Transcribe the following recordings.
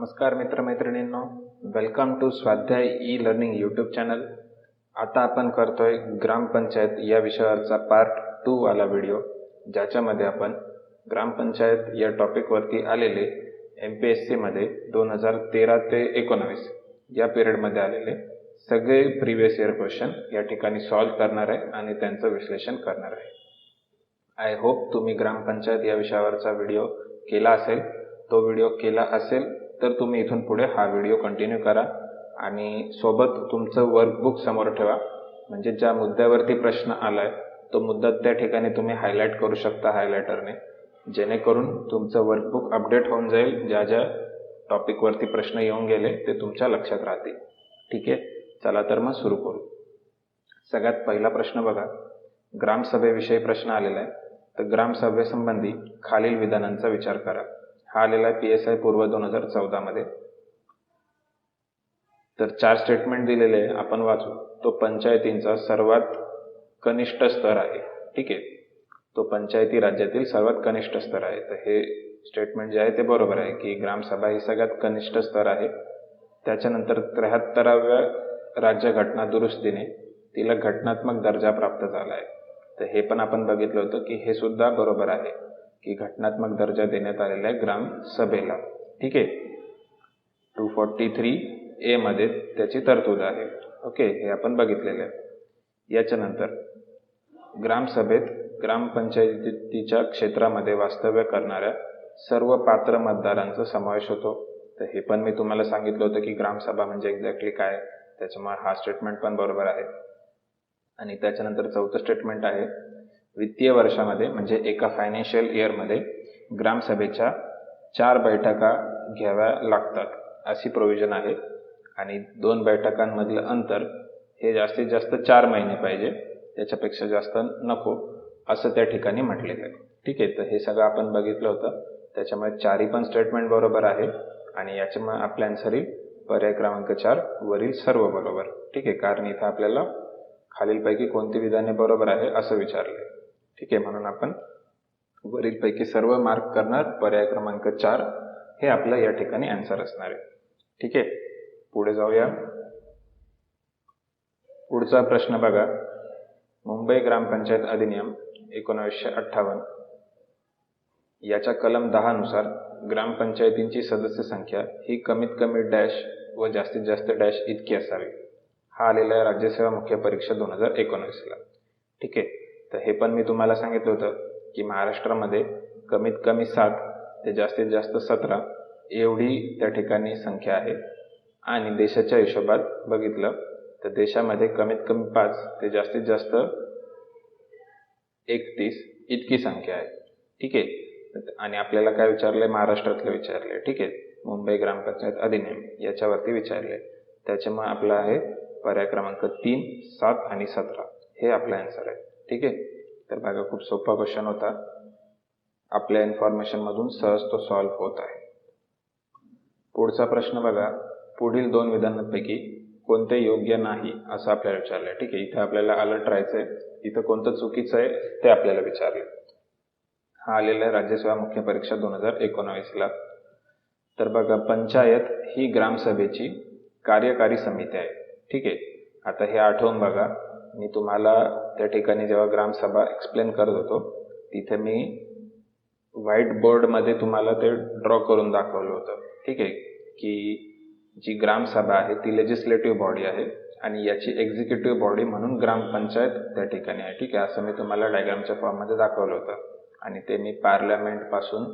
नमस्कार मित्रमैत्रिणींनो, welcome to स्वाध्याय e learning YouTube channel. आता आपण करतोय ग्रामपंचायत या विषयावरचा पार्ट 2 वाला व्हिडिओ, ज्याच्यामध्ये आपण ग्रामपंचायत या टॉपिकवरती आलेले MPSC मध्ये 2013 ते 19 या पिरियडमध्ये आलेले सगळे प्रिव्हियस इयर क्वेश्चन या ठिकाणी सॉल्व्ह करणार आहे आणि त्यांचं विश्लेषण करणार आहे. आय होप तुम्ही ग्रामपंचायत या विषयावरचा व्हिडिओ केला असेल. तो व्हिडिओ केला असेल तर तुम्ही इथून पुढे हा व्हिडिओ कंटिन्यू करा आणि सोबत तुमचं वर्कबुक समोर ठेवा. म्हणजे ज्या मुद्द्यावरती प्रश्न आलाय तो मुद्दा त्या ठिकाणी तुम्ही हायलाईट करू शकता हायलायटरने, जेणेकरून तुमचं वर्कबुक अपडेट होऊन जाईल. ज्या ज्या टॉपिकवरती प्रश्न येऊन गेले ते तुमच्या लक्षात राहतील. ठीक आहे, चला तर मग सुरू करू. सगळ्यात पहिला प्रश्न बघा, ग्रामसभेविषयी प्रश्न आलेला आहे. तर ग्रामसभेसंबंधी खालील विधानांचा विचार करा. हा आलेला आहे PSI पूर्व 2014 मध्ये. तर 4 स्टेटमेंट दिलेले आहे, आपण वाचू. तो पंचायतींचा सर्वात कनिष्ठ स्तर आहे. ठीक आहे, तो पंचायती राज्यातील सर्वात कनिष्ठ स्तर आहे. तर हे स्टेटमेंट जे आहे ते बरोबर आहे की ग्रामसभा ही सगळ्यात कनिष्ठ स्तर आहे. त्याच्यानंतर 73व्या राज्यघटना दुरुस्तीने तिला घटनात्मक दर्जा प्राप्त झाला आहे. तर हे पण आपण बघितलं होतं की हे सुद्धा बरोबर आहे की घटनात्मक दर्जा देण्यात आलेला आहे ग्रामसभेला. ठीक आहे, 243A मध्ये त्याची तरतूद आहे. ओके, हे आपण बघितलेलं आहे. याच्यानंतर ग्रामसभेत ग्रामपंचायतीच्या क्षेत्रामध्ये वास्तव्य करणाऱ्या सर्व पात्र मतदारांचा समावेश होतो. तर हे पण मी तुम्हाला सांगितलं होतं की ग्रामसभा म्हणजे एक्झॅक्टली काय, त्याच्यामुळे हा स्टेटमेंट पण बरोबर आहे. आणि त्याच्यानंतर 4थं स्टेटमेंट आहे, वित्तीय वर्षामध्ये म्हणजे एका फायनान्शियल इयरमध्ये ग्रामसभेच्या 4 बैठका घ्याव्या लागतात अशी प्रोव्हिजन आहे. आणि 2 बैठकांमधलं अंतर हे जास्तीत जास्त 4 महिने पाहिजे, त्याच्यापेक्षा जास्त नको असं त्या ठिकाणी म्हटलेलं आहे. ठीक आहे, तर हे सगळं आपण बघितलं होतं. त्याच्यामुळे 4ही पण स्टेटमेंट बरोबर आहे आणि याच्यामुळे आपल्या आन्सर येईल पर्याय क्रमांक 4 वरील सर्व बरोबर. ठीक आहे, कारण इथं आपल्याला खालीलपैकी कोणती विधाने बरोबर आहे असं विचारले. ठीक आहे, म्हणून आपण वरीलपैकी सर्व मार्क करणार. पर्याय क्रमांक 4 हे आपलं या ठिकाणी आन्सर असणार आहे. ठीक आहे, पुढे जाऊया. पुढचा प्रश्न बघा, मुंबई ग्रामपंचायत अधिनियम 1958 याच्या कलम 10 नुसार ग्रामपंचायतींची सदस्य संख्या ही कमीत कमी डॅश व जास्तीत जास्त डॅश इतकी असावी. हा आलेला आहे राज्यसेवा मुख्य परीक्षा 2019ला. ठीक आहे, तर हे पण मी तुम्हाला सांगितलं होतं की महाराष्ट्रामध्ये कमीत कमी 7 ते जास्तीत जास्त 17 एवढी त्या ठिकाणी संख्या आहे. आणि देशाच्या हिशोबात बघितलं तर देशामध्ये कमीत कमी 5 ते जास्तीत जास्त 31 इतकी संख्या आहे. ठीक आहे, आणि आपल्याला काय विचारलंय, महाराष्ट्रातलं विचारलंय. ठीक आहे, मुंबई ग्रामपंचायत अधिनियम याच्यावरती विचारले. त्याच्यामुळे आपला आहे पर्याय क्रमांक 3, 7 आणि 17 हे आपलं आन्सर आहे. ठीक आहे, तर बघा खूप सोपा क्वेश्चन होता. आपल्या इन्फॉर्मेशन मधून सहज तो सॉल्व्ह होत आहे. पुढचा प्रश्न बघा, पुढील 2 विधानांपैकी कोणते योग्य नाही असं आपल्याला विचारलंय. ठीक आहे, इथं आपल्याला अलर्ट राहायचंय. इथं कोणतं चुकीचं आहे ते आपल्याला विचारले. हा आलेला आहे राज्यसेवा मुख्य परीक्षा 2019ला. तर बघा, पंचायत ही ग्रामसभेची कार्यकारी समिती आहे. ठीक आहे, आता हे आठवून बघा. मी तुम्हाला त्या ठिकाणी जेव्हा ग्रामसभा एक्सप्लेन करत होतो तिथे मी व्हाईट बोर्डमध्ये तुम्हाला ते ड्रॉ करून दाखवलं होतं. ठीक आहे, की जी ग्रामसभा आहे ती लेजिस्लेटिव्ह बॉडी आहे आणि याची एक्झिक्युटिव्ह बॉडी म्हणून ग्रामपंचायत त्या ठिकाणी आहे. ठीक आहे, असं मी तुम्हाला डायग्रामच्या फॉर्ममध्ये दाखवलं होतं. आणि ते मी पार्लमेंट पासून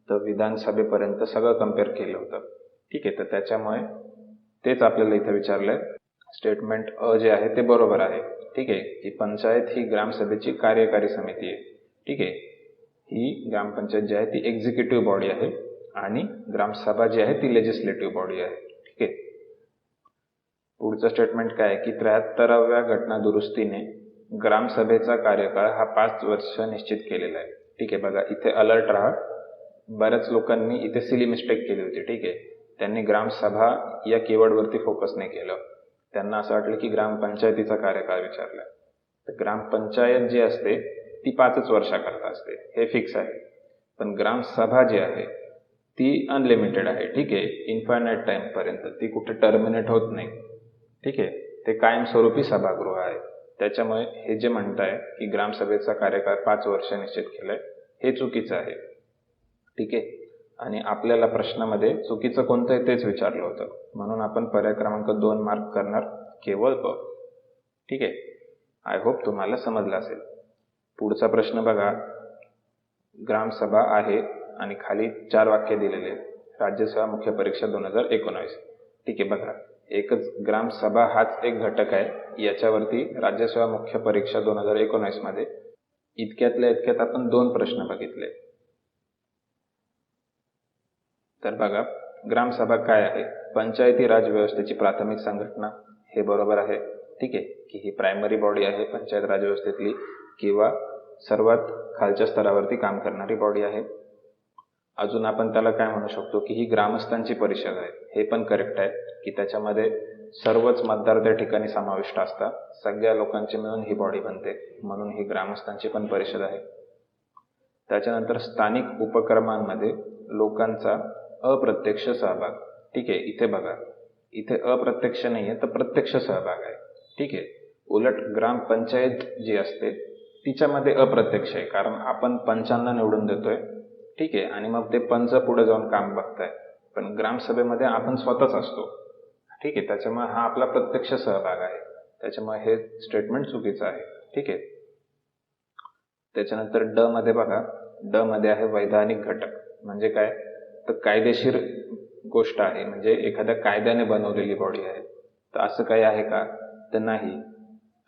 तर विधानसभेपर्यंत सगळं कम्पेअर केलं होतं. ठीक आहे, तर त्याच्यामुळे तेच आपल्याला इथं विचारलंय. स्टेटमेंट अ जे आहे ते बरोबर आहे. ठीक आहे, की पंचायत ही ग्रामसभेची कार्यकारी समिती आहे. ठीक आहे, ही ग्रामपंचायत जी आहे ती एक्झिक्युटिव्ह बॉडी आहे आणि ग्रामसभा जी आहे ती लेजिस्लेटिव्ह बॉडी आहे. ठीक आहे, पुढचं स्टेटमेंट काय आहे की 73व्या घटना दुरुस्तीने ग्रामसभेचा कार्यकाळ हा 5 वर्ष निश्चित केलेला आहे. ठीक आहे, बघा इथे अलर्ट राहा. बऱ्याच लोकांनी इथे सिली मिस्टेक केली होती. ठीक आहे, त्यांनी ग्रामसभा या कीवर्डवरती फोकस नाही केलं. त्यांना असं वाटलं की ग्रामपंचायतीचा कार्यकाळ विचारला. तर ग्रामपंचायत जी असते ती 5च वर्षाकरता असते, हे फिक्स आहे. पण ग्रामसभा जी आहे ती अनलिमिटेड आहे. ठीक आहे, इन्फायनाईट टाईमपर्यंत ती कुठे टर्मिनेट होत नाही. ठीक आहे, ते कायमस्वरूपी सभागृह आहे. त्याच्यामुळे हे जे म्हणताय की ग्रामसभेचा कार्यकाळ 5 वर्ष निश्चित केलाय, हे चुकीचं आहे. ठीक आहे, आणि आपल्याला प्रश्नामध्ये चुकीचं कोणतं आहे तेच विचारलं होतं, म्हणून आपण पर्याय क्रमांक 2 मार्क करणार, केवळ ब. ठीक आहे, आय होप तुम्हाला समजलं असेल. पुढचा प्रश्न बघा. ग्रामसभा आहे आणि खाली 4 वाक्य दिलेले आहेत. राज्यसेवा मुख्य परीक्षा 2019. ठीक आहे, बघा, एकच ग्रामसभा हाच एक घटक आहे. याच्यावरती राज्यसेवा मुख्य परीक्षा 2019 मध्ये इतक्यातल्या इतक्यात आपण 2 प्रश्न बघितले. तर बघा, ग्रामसभा काय आहे? पंचायती राज व्यवस्थेची प्राथमिक संघटना. हे बरोबर आहे. ठीक आहे, की ही प्रायमरी बॉडी आहे पंचायत राज व्यवस्थेतली, किंवा सर्वात खालच्या स्तरावरती काम करणारी बॉडी आहे. अजून आपण त्याला काय म्हणू शकतो की ही ग्रामस्थांची परिषद आहे. हे पण करेक्ट आहे, की त्याच्यामध्ये सर्वच मतदार त्या ठिकाणी समाविष्ट असतात. सगळ्या लोकांची मिळून ही बॉडी बनते, म्हणून ही ग्रामस्थांची पण परिषद आहे. त्याच्यानंतर स्थानिक उपक्रमांमध्ये लोकांचा अप्रत्यक्ष सहभाग. ठीक आहे, इथे बघा, इथे अप्रत्यक्ष नाही आहे तर प्रत्यक्ष सहभाग आहे. ठीक आहे, उलट ग्रामपंचायत जी असते तिच्यामध्ये अप्रत्यक्ष आहे, कारण आपण पंचांना निवडून देतोय. ठीक आहे, आणि मग ते पंच पुढे जाऊन काम बघताय. पण ग्रामसभेमध्ये आपण स्वतःच असतो. ठीक आहे, त्याच्यामुळे हा आपला प्रत्यक्ष सहभाग आहे. त्याच्यामुळे हे स्टेटमेंट चुकीचं आहे. ठीक आहे. त्याच्यानंतर ड मध्ये बघा, ड मध्ये आहे वैधानिक घटक. म्हणजे काय, तर कायदेशीर गोष्ट आहे, म्हणजे एखाद्या कायद्याने बनवलेली बॉडी आहे. तर असं काही आहे का? तर नाही.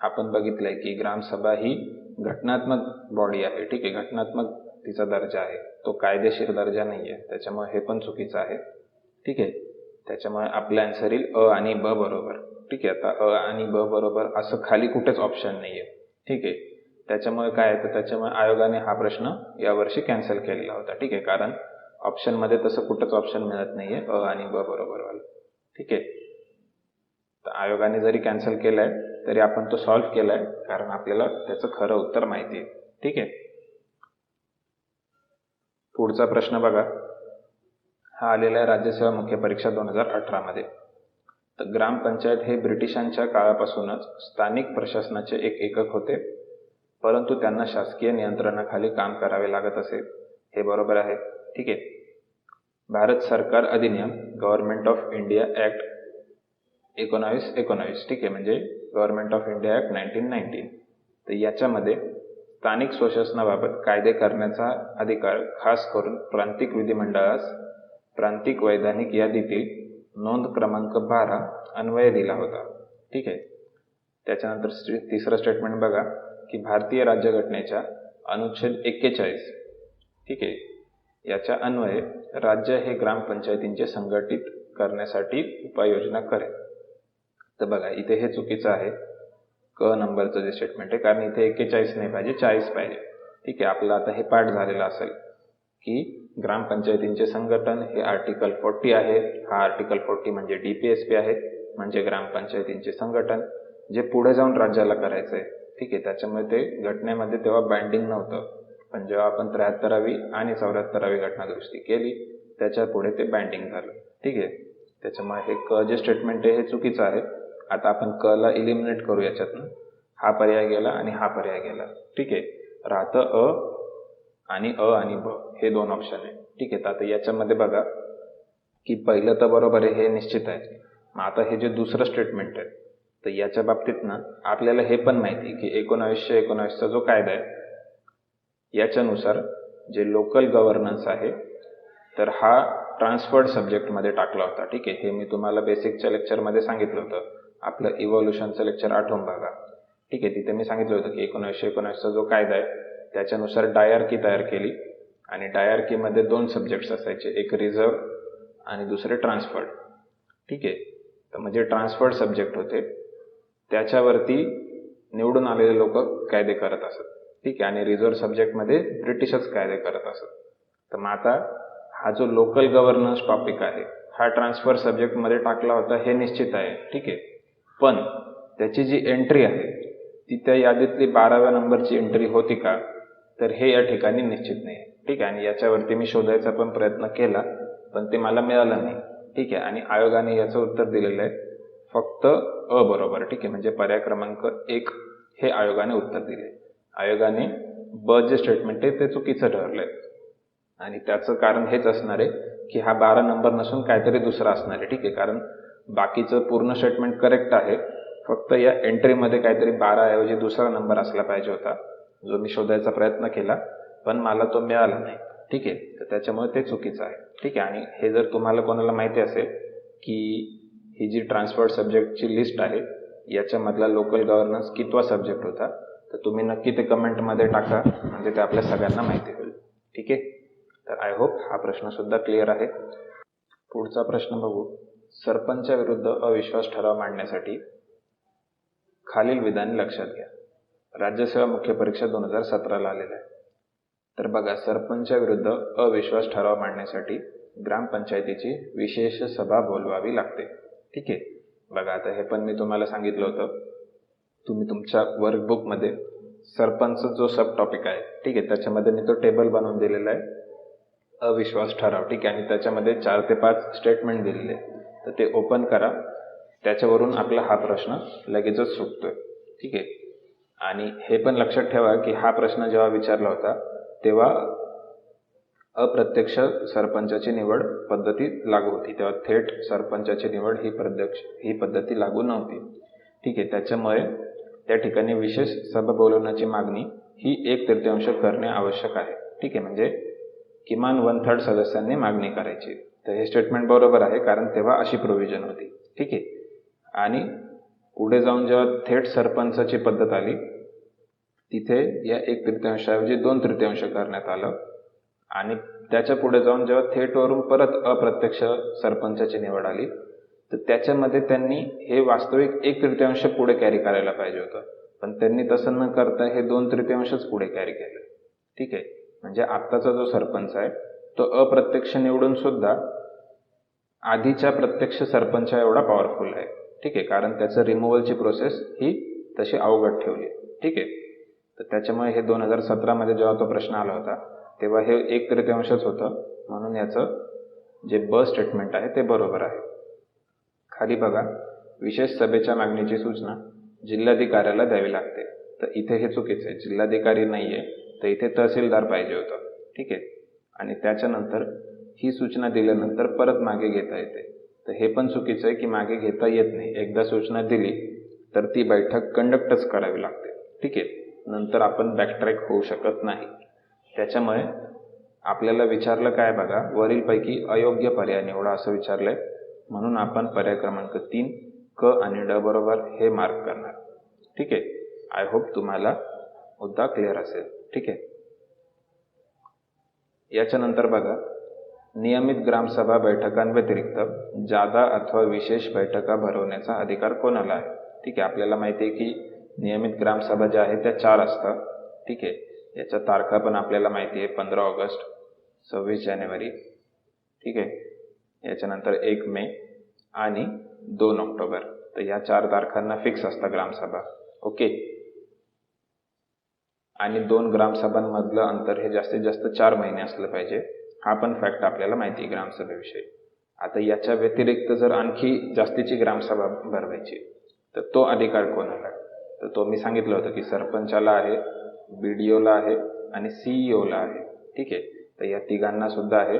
आपण बघितलंय की ग्रामसभा ही घटनात्मक बॉडी आहे. ठीक आहे, घटनात्मक तिचा दर्जा आहे, तो कायदेशीर दर्जा नाही आहे. त्याच्यामुळे हे पण चुकीचं आहे. ठीक आहे, त्याच्यामुळे आपलं आन्सर येईल अ आणि ब बरोबर. ठीक आहे, आता अ आणि ब बरोबर असं खाली कुठेच ऑप्शन नाही आहे. ठीक आहे, त्याच्यामुळे काय आहे, तर त्याच्यामुळे आयोगाने हा प्रश्न यावर्षी कॅन्सल केलेला होता. ठीक आहे, कारण ऑप्शनमध्ये तसं कुठंच ऑप्शन मिळत नाही आहे अ आणि ब बरोबर वाला. ठीक आहे, तर आयोगाने जरी कॅन्सल केलाय तरी आपण तो सॉल्व्ह केलाय, कारण आपल्याला त्याचं खरं उत्तर माहिती आहे. ठीक आहे. पुढचा प्रश्न बघा, हा आलेला आहे राज्यसेवा मुख्य परीक्षा 2018 मध्ये. तर ग्रामपंचायत हे ब्रिटिशांच्या काळापासूनच स्थानिक प्रशासनाचे एक एकक होते, परंतु त्यांना शासकीय नियंत्रणाखाली काम करावे लागत असे. हे बरोबर आहे. ठीक आहे. भारत सरकार अधिनियम गव्हर्नमेंट ऑफ इंडिया ऍक्ट 1919. ठीक आहे, म्हणजे गव्हर्नमेंट ऑफ इंडिया ऍक्ट 1919. तर याच्यामध्ये स्थानिक स्वशासनाबाबत कायदे करण्याचा अधिकार खास करून प्रांतिक विधिमंडळास प्रांतिक वैधानिक यादीतील नोंद क्रमांक 12 अन्वये दिला होता. ठीक आहे. त्याच्यानंतर तिसरं स्टेटमेंट बघा, की भारतीय राज्यघटनेच्या अनुच्छेद 41. ठीक आहे, याच्या अन्वये राज्य हे ग्रामपंचायतींचे संघटित करण्यासाठी उपाययोजना करेल. तर बघा, इथे हे चुकीचं आहे, क नंबरचं जे स्टेटमेंट आहे, कारण इथे 41 नाही पाहिजे, 40 पाहिजे. ठीक आहे, आपलं आता हे पाठ झालेलं असेल की ग्रामपंचायतींचे संघटन हे आर्टिकल 40 आहे. हा आर्टिकल 40 म्हणजे DPSP आहे, म्हणजे ग्रामपंचायतींचे संघटन, जे पुढे जाऊन राज्याला करायचं आहे. ठीक आहे, त्याच्यामुळे ते घटनेमध्ये तेव्हा बाइंडिंग नव्हतं, पण जेव्हा आपण 73वी आणि 74वी घटना दुरुस्ती केली त्याच्या पुढे ते बाइंडिंग झालं. ठीक आहे, त्याच्यामुळे हे क जे स्टेटमेंट आहे हे चुकीचं आहे. आता आपण क ला इलिमिनेट करू याच्यातनं. हा पर्याय गेला आणि हा पर्याय गेला. ठीक आहे, राहतं अ आणि ब हे 2 ऑप्शन आहे. ठीक आहे, तर आता याच्यामध्ये बघा की पहिलं तर बरोबर आहे, हे निश्चित आहे. मग आता हे जे दुसरं स्टेटमेंट आहे, तर याच्या बाबतीत ना आपल्याला हे पण माहिती आहे की 1919चा जो कायदा आहे याच्यानुसार जे लोकल गव्हर्नन्स आहे तर हा ट्रान्सफर्ड सब्जेक्टमध्ये टाकला होता. ठीक आहे, हे मी तुम्हाला बेसिकच्या लेक्चरमध्ये सांगितलं होतं. आपलं इव्होल्युशनचं लेक्चर आठवून बघा. ठीक आहे, तिथे मी सांगितलं होतं की 1919चा जो कायदा आहे त्याच्यानुसार डायआरकी तयार केली, आणि डायआरकीमध्ये 2 सब्जेक्ट्स असायचे, एक रिझर्व आणि दुसरे ट्रान्सफर्ड. ठीक आहे, तर म्हणजे ट्रान्सफर्ड सब्जेक्ट होते, त्याच्यावरती निवडून आलेले लोक कायदे करत असत. ठीक आहे, आणि रिझर्व सब्जेक्टमध्ये ब्रिटिशच कायदे करत असत. तर मग आता हा जो लोकल गव्हर्नन्स टॉपिक आहे हा ट्रान्सफर सब्जेक्टमध्ये टाकला होता, हे निश्चित आहे. ठीक आहे, पण त्याची जी एंट्री आहे ती त्या यादीतली 12व्या नंबरची एंट्री होती का, तर हे या ठिकाणी निश्चित नाही. ठीक आहे, आणि याच्यावरती मी शोधायचा पण प्रयत्न केला, पण ते मला मिळालं नाही. ठीक आहे. आणि आयोगाने याचं उत्तर दिलेलं आहे फक्त अ बरोबर. ठीक आहे. म्हणजे पर्याय क्रमांक 1 हे आयोगाने उत्तर दिले. आयोगाने ब जे स्टेटमेंट आहे ते चुकीचं ठरलंय आणि त्याचं कारण हेच असणार आहे की हा 12 नंबर नसून काहीतरी दुसरा असणार आहे. ठीक आहे. कारण बाकीचं पूर्ण स्टेटमेंट करेक्ट आहे, फक्त या एंट्रीमध्ये काहीतरी 12 ऐवजी दुसरा नंबर असला पाहिजे होता, जो मी शोधायचा प्रयत्न केला पण मला तो मिळाला नाही. ठीक आहे. तर त्याच्यामुळे ते चुकीचं आहे. ठीक आहे. आणि हे जर तुम्हाला कोणाला माहिती असेल की ही जी ट्रान्सफर्ड सब्जेक्टची लिस्ट आहे याच्यामधला लोकल गव्हर्नन्स कितवा सब्जेक्ट होता, तर तुम्ही नक्की ते कमेंटमध्ये टाका, म्हणजे ते आपल्या सगळ्यांना माहिती होईल. ठीक आहे. तर आय होप हा प्रश्न सुद्धा क्लिअर आहे. पुढचा प्रश्न बघू. सरपंचाविरुद्ध अविश्वास ठराव मांडण्यासाठी खालील विधान लक्षात घ्या. राज्यसेवा मुख्य परीक्षा 2017ला आलेला आहे. तर बघा, सरपंचाविरुद्ध अविश्वास ठराव मांडण्यासाठी ग्रामपंचायतीची विशेष सभा बोलवावी लागते. ठीक आहे. बघा, आता हे पण मी तुम्हाला सांगितलं होतं, तुम्ही तुमच्या वर्कबुकमध्ये सरपंच जो सब टॉपिक आहे, ठीक आहे, त्याच्यामध्ये मी तो टेबल बनवून दिलेला आहे, अविश्वास ठराव. ठीक आहे. आणि त्याच्यामध्ये 4 ते 5 स्टेटमेंट दिलेले, तर ते ओपन करा. त्याच्यावरून आपला हा प्रश्न लगेचच सुटतोय. ठीक आहे. आणि हे पण लक्षात ठेवा की हा प्रश्न जेव्हा विचारला होता तेव्हा अप्रत्यक्ष सरपंचाची निवड पद्धती लागू होती, तेव्हा थेट सरपंचाची निवड ही पद्धती लागू नव्हती. ठीक आहे. त्याच्यामुळे त्या ठिकाणी विशेष सभा बोलवण्याची मागणी ही 1/3 करणे आवश्यक आहे. ठीक आहे. म्हणजे किमान 1/3 सदस्यांनी मागणी करायची. तर हे स्टेटमेंट बरोबर आहे, कारण तेव्हा अशी प्रोव्हिजन होती. ठीक आहे. आणि पुढे जाऊन जेव्हा थेट सरपंचाची पद्धत आली तिथे या 1/3 ऐवजी 2/3 करण्यात आलं. आणि त्याच्या पुढे जाऊन जेव्हा थेटवरून परत अप्रत्यक्ष सरपंचाची निवड आली तर त्याच्यामध्ये त्यांनी हे वास्तविक 1/3 पुढे कॅरी करायला पाहिजे होतं, पण त्यांनी तसं न करता हे 2/3 पुढे कॅरी केलं. ठीक आहे. म्हणजे आत्ताचा जो सरपंच आहे तो अप्रत्यक्ष निवडून सुद्धा आधीच्या प्रत्यक्ष सरपंचा एवढा पॉवरफुल आहे. ठीक आहे. कारण त्याचं रिमूव्हलची प्रोसेस ही तशी अवघड ठेवली. ठीक आहे. तर त्याच्यामुळे हे 2017मध्ये जेव्हा तो प्रश्न आला होता तेव्हा हे 1/3 होतं, म्हणून याचं जे ब स्टेटमेंट आहे ते बरोबर आहे. खाली बघा, विशेष सभेच्या मागणीची सूचना जिल्हाधिकाऱ्याला द्यावी लागते. तर इथे हे चुकीचं आहे, जिल्हाधिकारी नाहीये, तर इथे तहसीलदार पाहिजे होतं. ठीक आहे. आणि त्याच्यानंतर ही सूचना दिल्यानंतर परत मागे घेता येते, तर हे पण चुकीचं आहे की मागे घेता येत नाही. एकदा सूचना दिली तर ती बैठक कंडक्टच करावी लागते. ठीक आहे. नंतर आपण बॅकट्रॅक होऊ शकत नाही. त्याच्यामुळे आपल्याला विचारलं काय बघा, वरीलपैकी अयोग्य पर्याय निवडा असं विचारलंय, म्हणून आपण पर्याय क्रमांक 3 क आणि ड बरोबर हे मार्क करणार. ठीक आहे. आय होप तुम्हाला मुद्दा क्लिअर असेल. ठीक आहे. याच्यानंतर बघा, नियमित ग्रामसभा बैठकांव्यतिरिक्त जादा अथवा विशेष बैठका भरवण्याचा अधिकार कोणाला आहे. ठीक आहे. आपल्याला माहिती आहे की नियमित ग्रामसभा ज्या आहेत त्या 4 असतात. ठीक आहे. याच्या तारखा पण आपल्याला माहिती आहे, 15 ऑगस्ट, 26 जानेवारी. ठीक आहे. याच्यानंतर 1 मे आणि 2 ऑक्टोबर. तर या 4 तारखांना फिक्स असतं ग्रामसभा. ओके. आणि 2 ग्रामसभांमधलं अंतर हे जास्तीत जास्त 4 महिने असलं पाहिजे. हा पण फॅक्ट आपल्याला माहिती आहे ग्रामसभेविषयी. आता याच्या व्यतिरिक्त जर आणखी जास्तीची ग्रामसभा भरवायची तर तो अधिकार कोणाला आहे, तर तो मी सांगितलं होतं की सरपंचाला आहे, BDOला आहे आणि CEOला आहे. ठीक आहे. तर या तिघांना सुद्धा आहे,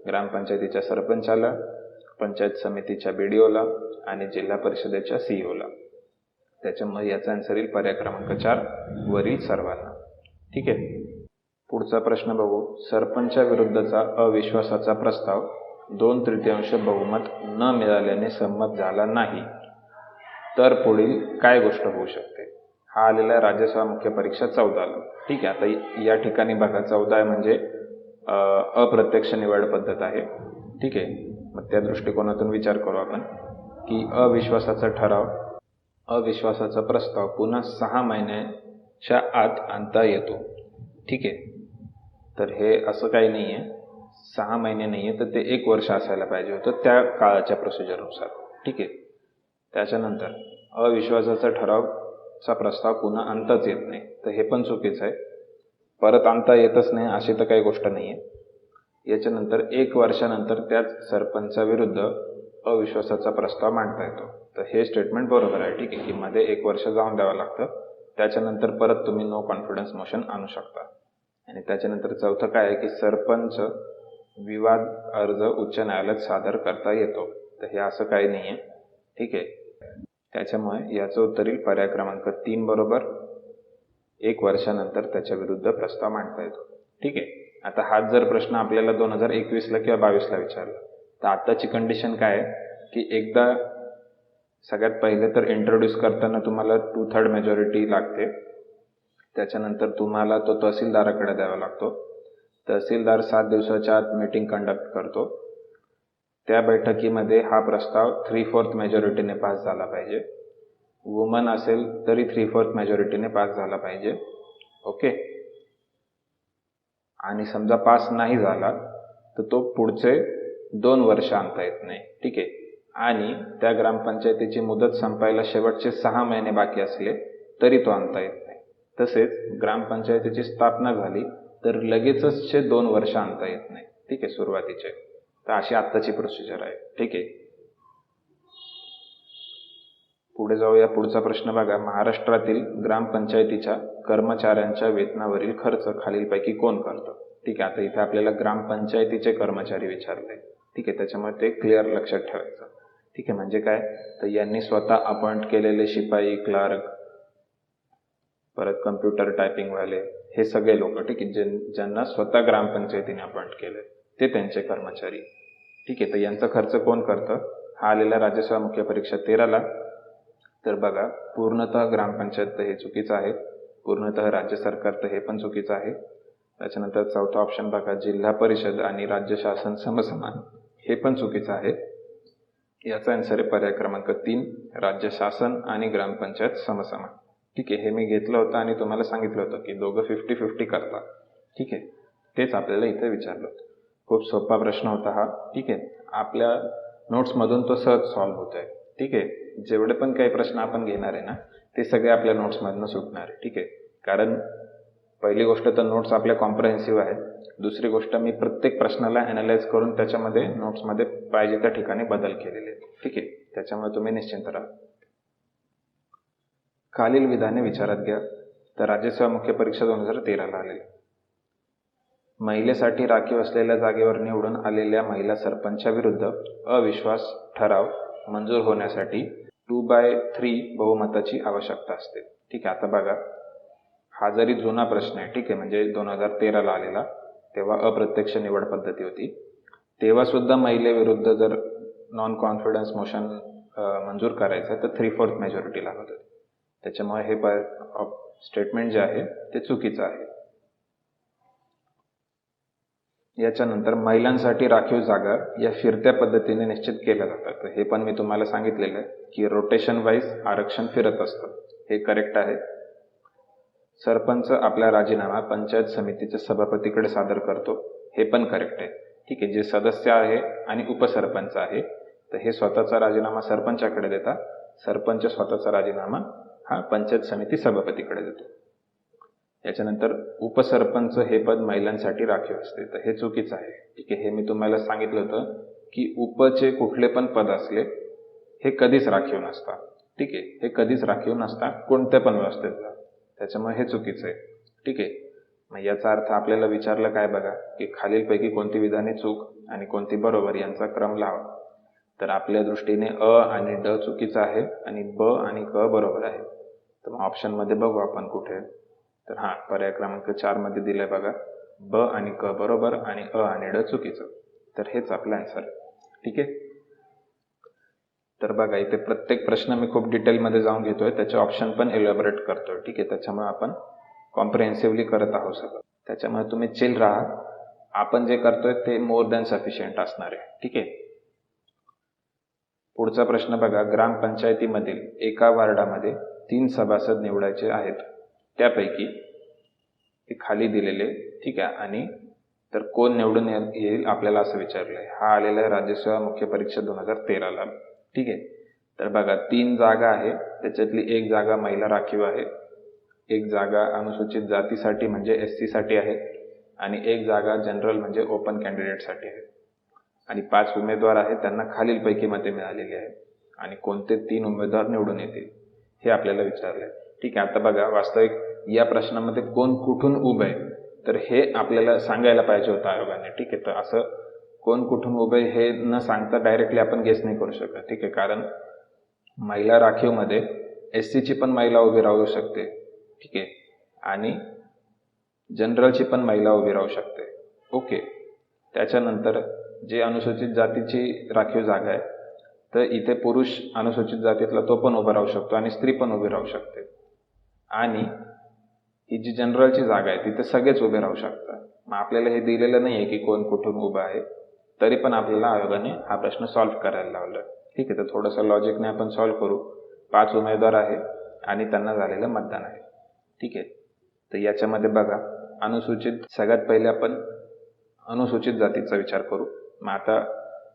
ग्रामपंचायतीच्या सरपंचाला, पंचायत समितीच्या BDOला आणि जिल्हा परिषदेच्या CEOला. त्याच्यामुळे याचा आन्सर येईल पर्याय क्रमांक 4 वरील सर्वांना. ठीक आहे. पुढचा प्रश्न बघू. सरपंचाविरुद्धचा अविश्वासाचा प्रस्ताव 2/3 बहुमत न मिळाल्याने संमत झाला नाही, तर पुढील काय गोष्ट होऊ शकते. हा आलेला आहे राज्यसेवा मुख्य परीक्षा 14ला. ठीक आहे. आता या ठिकाणी बघा, 14 म्हणजे अप्रत्यक्ष निवड पद्धत आहे. ठीक आहे. मग त्या दृष्टिकोनातून विचार करू आपण की अविश्वासाचा प्रस्ताव पुन्हा 6 महिन्याच्या आत आणता येतो. ठीक आहे. तर हे असं काही नाही आहे, 6 महिने नाही आहे, तर ते 1 वर्ष असायला पाहिजे होतं त्या काळाच्या प्रोसिजरनुसार. ठीक आहे. त्याच्यानंतर अविश्वासाचा ठरावचा प्रस्ताव पुन्हा आणताच येत नाही, तर हे पण चुकीचं आहे. परत आणता येतच नाही अशी तर काही गोष्ट नाही आहे. याच्यानंतर 1 वर्षानंतर त्याच सरपंचाविरुद्ध अविश्वासाचा प्रस्ताव मांडता येतो. तर हे स्टेटमेंट बरोबर आहे. ठीक आहे, की मध्ये 1 वर्ष जाऊन द्यावं लागतं, त्याच्यानंतर परत तुम्ही नो कॉन्फिडन्स मोशन आणू शकता. आणि त्याच्यानंतर चौथं काय आहे की सरपंच विवाद अर्ज उच्च न्यायालयात सादर करता येतो. तर हे असं काही नाही आहे. ठीक आहे, त्याच्यामुळे याचं उत्तर येईल पर्याय क्रमांक 3 बरोबर. 1 वर्षानंतर त्याच्या विरुद्ध प्रस्ताव मांडता येतो. ठीक आहे, आता हाच जर प्रश्न आपल्याला 2021ला किंवा 22ला विचारला तर आताची कंडिशन काय आहे की एकदा सगळ्यात पहिले तर इंट्रोड्यूस करताना तुम्हाला 2/3 मेजॉरिटी लागते. त्याच्यानंतर तुम्हाला तो तहसीलदाराकडे द्यावा लागतो. तहसीलदार 7 दिवसाच्या आत मीटिंग कंडक्ट करतो. त्या बैठकीमध्ये हा प्रस्ताव 3/4 मेजॉरिटीने पास झाला पाहिजे. वुमन असेल तरी 3/4 मेजॉरिटीने पास झाला पाहिजे. ओके, आणि समजा पास नाही झाला तर तो पुढचे 2 वर्ष आणता येत नाही. ठीक आहे, आणि त्या ग्रामपंचायतीची मुदत संपायला शेवटचे 6 महिने बाकी असले तरी तो आणता येत नाही. तसेच ग्रामपंचायतीची स्थापना झाली तर लगेचच 2 वर्ष आणता येत नाही. ठीक आहे, सुरुवातीचे. तर अशी आत्ताची प्रोसिजर आहे. ठीक आहे, पुढे जाऊया. पुढचा प्रश्न बघा. महाराष्ट्रातील ग्रामपंचायतीच्या कर्मचाऱ्यांच्या वेतनावरील खर्च खालीलपैकी कोण करतं? ठीक आहे, आता इथे आपल्याला ग्रामपंचायतीचे कर्मचारी विचारले. ठीक आहे, त्याच्यामुळे ते क्लिअर लक्षात ठेवायचं. ठीक आहे, म्हणजे काय, तर यांनी स्वतः अपॉइंट केलेले शिपाई, क्लार्क, परत कम्प्युटर टायपिंगवाले, हे सगळे लोक, ठीक आहे, ज्यांना स्वतः ग्रामपंचायतीने अपॉइंट केले ते त्यांचे कर्मचारी. ठीक आहे, तर यांचा खर्च कोण करतं? हा आलेला राज्यसेवा मुख्य परीक्षा 13ला. तर बघा, पूर्णतः ग्रामपंचायत तर हे चुकीचं आहे, पूर्णतः राज्य सरकार तर हे पण चुकीचं आहे. त्याच्यानंतर चौथा ऑप्शन बघा, जिल्हा परिषद आणि राज्य शासन समसमान, हे पण चुकीचं आहे. याचा आन्सर आहे पर्याय क्रमांक 3, राज्य शासन आणि ग्रामपंचायत समसमान. ठीक आहे, हे मी घेतलं होतं आणि तुम्हाला सांगितलं होतं की दोघं 50-50 करतात. ठीक आहे, तेच आपल्याला इथे विचारलं होतं. खूप सोपा प्रश्न होता हा. ठीक आहे, आपल्या नोट्समधून तो सहज सॉल्व्ह होत आहे. ठीक आहे, जेवढे पण काही प्रश्न आपण घेणार आहे ना ते सगळे आपल्या नोट्समधनं सुटणार आहे. ठीक आहे, कारण पहिली गोष्ट तर नोट्स आपल्या कॉम्प्रिहेन्सिव्ह आहे. दुसरी गोष्ट, मी प्रत्येक प्रश्नाला ॲनालाइज करून त्याच्यामध्ये नोट्समध्ये पाहिजे त्या ठिकाणी बदल केलेले आहेत. ठीक आहे, त्याच्यामुळे तुम्ही निश्चिंत राहा. खालील विधाने विचारात घ्या. तर राज्यसेवा मुख्य परीक्षा 2013ला आलेली. महिलेसाठी राखीव असलेल्या जागेवर निवडून आलेल्या महिला सरपंचाविरुद्ध अविश्वास ठराव मंजूर होण्यासाठी 2/3 बहुमताची आवश्यकता असते. ठीक आहे, आता बघा, हा जरी जुना प्रश्न आहे, ठीक आहे, म्हणजे 2013ला आलेला, तेव्हा अप्रत्यक्ष निवड पद्धती होती. तेव्हा सुद्धा महिलेविरुद्ध जर नॉन कॉन्फिडन्स मोशन मंजूर करायचं तर 3/4 मेजॉरिटी लागत होती. त्याच्यामुळे हे स्टेटमेंट जे आहे ते चुकीचं आहे. याच्यानंतर महिलांसाठी राखीव जागा या फिरत्या पद्धतीने निश्चित केल्या जातात. तर हे पण मी तुम्हाला सांगितलेलं आहे की रोटेशन वाईज आरक्षण फिरत असतं. हे करेक्ट आहे. सरपंच आपला राजीनामा पंचायत समितीच्या सभापतीकडे सादर करतो. हे पण करेक्ट आहे. ठीक आहे, जे सदस्य आहे आणि उपसरपंच आहे तर हे स्वतःचा राजीनामा सरपंचाकडे देतात. सरपंच स्वतःचा राजीनामा हा पंचायत समिती सभापतीकडे देतो. याच्यानंतर उपसरपंच हे पद महिलांसाठी राखीव असते. तर हे चुकीचं आहे. ठीक आहे, हे मी तुम्हाला सांगितलं होतं की उपचे कुठले पण पद असले हे कधीच राखीव नसतात. ठीक आहे, हे कधीच राखीव नसतात कोणत्या पण व्यवस्थेत. त्याच्यामुळे हे चुकीचं आहे. ठीक आहे, मग याचा अर्थ आपल्याला विचारलं काय बघा की खालीलपैकी कोणती विधाने चूक आणि कोणती बरोबर यांचा क्रम लावा. तर आपल्या दृष्टीने अ आणि ड चुकीचं आहे आणि ब आणि क बरोबर आहे. तर मग ऑप्शनमध्ये बघू आपण कुठे. तर हा पर्याय क्रमांक 4 मध्ये दिलंय बघा, ब आणि क बरोबर आणि अ आणि ड चुकीचं. तर हेच आपलं आन्सर. ठीक आहे, तर बघा इथे प्रत्येक प्रश्न मी खूप डिटेलमध्ये जाऊन घेतोय, त्याचे ऑप्शन पण एलॅबोरेट करतोय. ठीक आहे, त्याच्यामुळे आपण कॉम्प्रिहेन्सिव्हली करत आहोत सगळं. त्याच्यामुळे तुम्ही चिल राहा. आपण जे करतोय ते मोर दॅन सफिशियंट असणार आहे. ठीक आहे, पुढचा प्रश्न बघा. ग्रामपंचायतीमधील एका वार्डामध्ये 3 सभासद निवडायचे आहेत. त्यापैकी ते खाली दिलेले, ठीक आहे, आणि तर कोण निवडून येईल आपल्याला असं विचारलंय. हा आलेला आहे राज्यसेवा मुख्य परीक्षा 2013ला. ठीक आहे, तर बघा 3 जागा आहे. त्याच्यातली 1 जागा महिला राखीव आहे, 1 जागा अनुसूचित जातीसाठी म्हणजे SC साठी आहे आणि 1 जागा जनरल म्हणजे ओपन कॅन्डिडेटसाठी आहे. आणि 5 उमेदवार आहेत त्यांना खालीलपैकी मते मिळालेली आहे आणि कोणते 3 उमेदवार निवडून येतील हे आपल्याला विचारले. ठीक आहे, आता बघा वास्तविक या प्रश्नामध्ये कोण कुठून उभं आहे तर हे आपल्याला सांगायला पाहिजे होतं आयोगाने. ठीक आहे, तर असं कोण कुठून उभे हे न सांगता डायरेक्टली आपण गेस नाही करू शकत. ठीक आहे, कारण महिला राखीवमध्ये SCची पण महिला उभी राहू शकते. ठीक आहे, आणि जनरलची पण महिला उभी राहू शकते. ओके, त्याच्यानंतर जे अनुसूचित जातीची राखीव जागा आहे तर इथे पुरुष अनुसूचित जातीतला तो पण उभा राहू शकतो आणि स्त्री पण उभी राहू शकते. आणि ही जी जनरलची जागा आहे तिथे सगळेच उभे राहू शकतात. मग आपल्याला हे दिलेलं नाही आहे की कोण कुठून उभं आहे, तरी पण आपल्याला आयोगाने हा प्रश्न सॉल्व्ह करायला लावला. ठीक आहे, तर थोडंसं लॉजिकने आपण सॉल्व्ह करू. 5 उमेदवार आहे आणि त्यांना झालेलं मतदान आहे. ठीक आहे, तर याच्यामध्ये बघा सगळ्यात पहिले आपण अनुसूचित जातीचा विचार करू. मग आता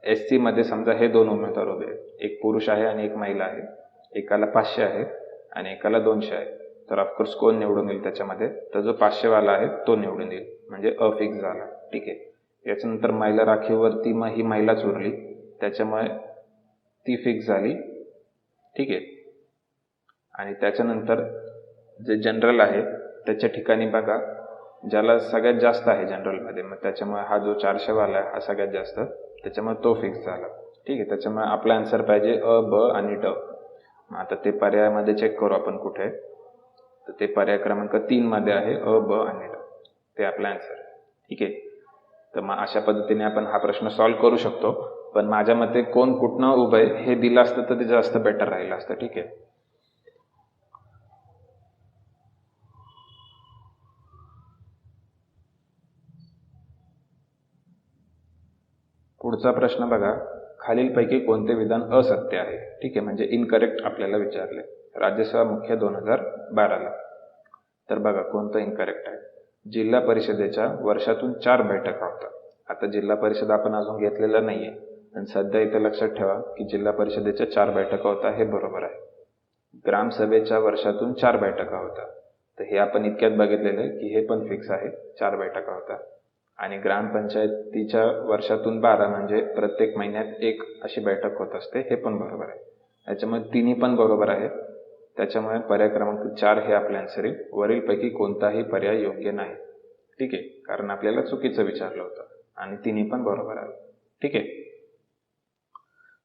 SC मध्ये समजा हे 2 उमेदवार उभे आहेत, एक पुरुष आहे आणि एक महिला आहे. एकाला 500 आहे आणि एकाला 200 आहे. तर ऑफकोर्स कोण निवडून येईल त्याच्यामध्ये, तर जो 500 वाला आहे तो निवडून येईल, म्हणजे अफिक्स झाला. ठीक आहे, याच्यानंतर महिला राखीवरती मग ही महिलाच उरली त्याच्यामुळे ती फिक्स झाली. ठीक आहे, आणि त्याच्यानंतर जे जनरल आहे त्याच्या ठिकाणी बघा ज्याला सगळ्यात जास्त आहे जनरलमध्ये, मग त्याच्यामुळे हा जो 400 वाला आहे हा सगळ्यात जास्त, त्याच्यामुळे तो फिक्स झाला. ठीक आहे, त्याच्यामुळे आपला आन्सर पाहिजे अ, ब आणि ड. मग आता ते पर्यायामध्ये चेक करू आपण कुठे, तर ते पर्याय क्रमांक 3 मध्ये आहे अ, ब आणि ड, ते आपला आन्सर. ठीक आहे, तर मग अशा पद्धतीने आपण हा प्रश्न सॉल्व्ह करू शकतो. पण माझ्या मते कोण कुठनं उभं आहे हे दिलं असतं तर ते जास्त बेटर राहिलं असतं. ठीक आहे, पुढचा प्रश्न बघा, खालीलपैकी कोणते विधान असत्य आहे. ठीक आहे, म्हणजे इनकरेक्ट आपल्याला विचारले राज्यसेवा मुख्य 2012ला. तर बघा कोणतं इनकरेक्ट आहे. जिल्हा परिषदेच्या वर्षातून 4 बैठका होतात. आता जिल्हा परिषद आपण अजून घेतलेलं नाहीये, पण सध्या इथे लक्षात ठेवा की जिल्हा परिषदेच्या 4 बैठका होतात हे बरोबर आहे. ग्रामसभेच्या वर्षातून 4 बैठका होतात, तर हे आपण इतक्यात बघितलेलं की हे पण फिक्स आहे, 4 बैठका होतात. आणि ग्रामपंचायतीच्या वर्षातून 12 म्हणजे प्रत्येक महिन्यात 1 अशी बैठक होत असते, हे पण बरोबर आहे. त्याच्यामुळे तिन्ही पण बरोबर आहे. त्याच्यामुळे पर्याय क्रमांक 4 हे आपले आन्सर आहे. वरीलपैकी कोणताही पर्याय योग्य नाही. ठीक आहे, कारण आपल्याला चुकीचं विचारलं होतं आणि तिन्ही पण बरोबर आहे. ठीक आहे,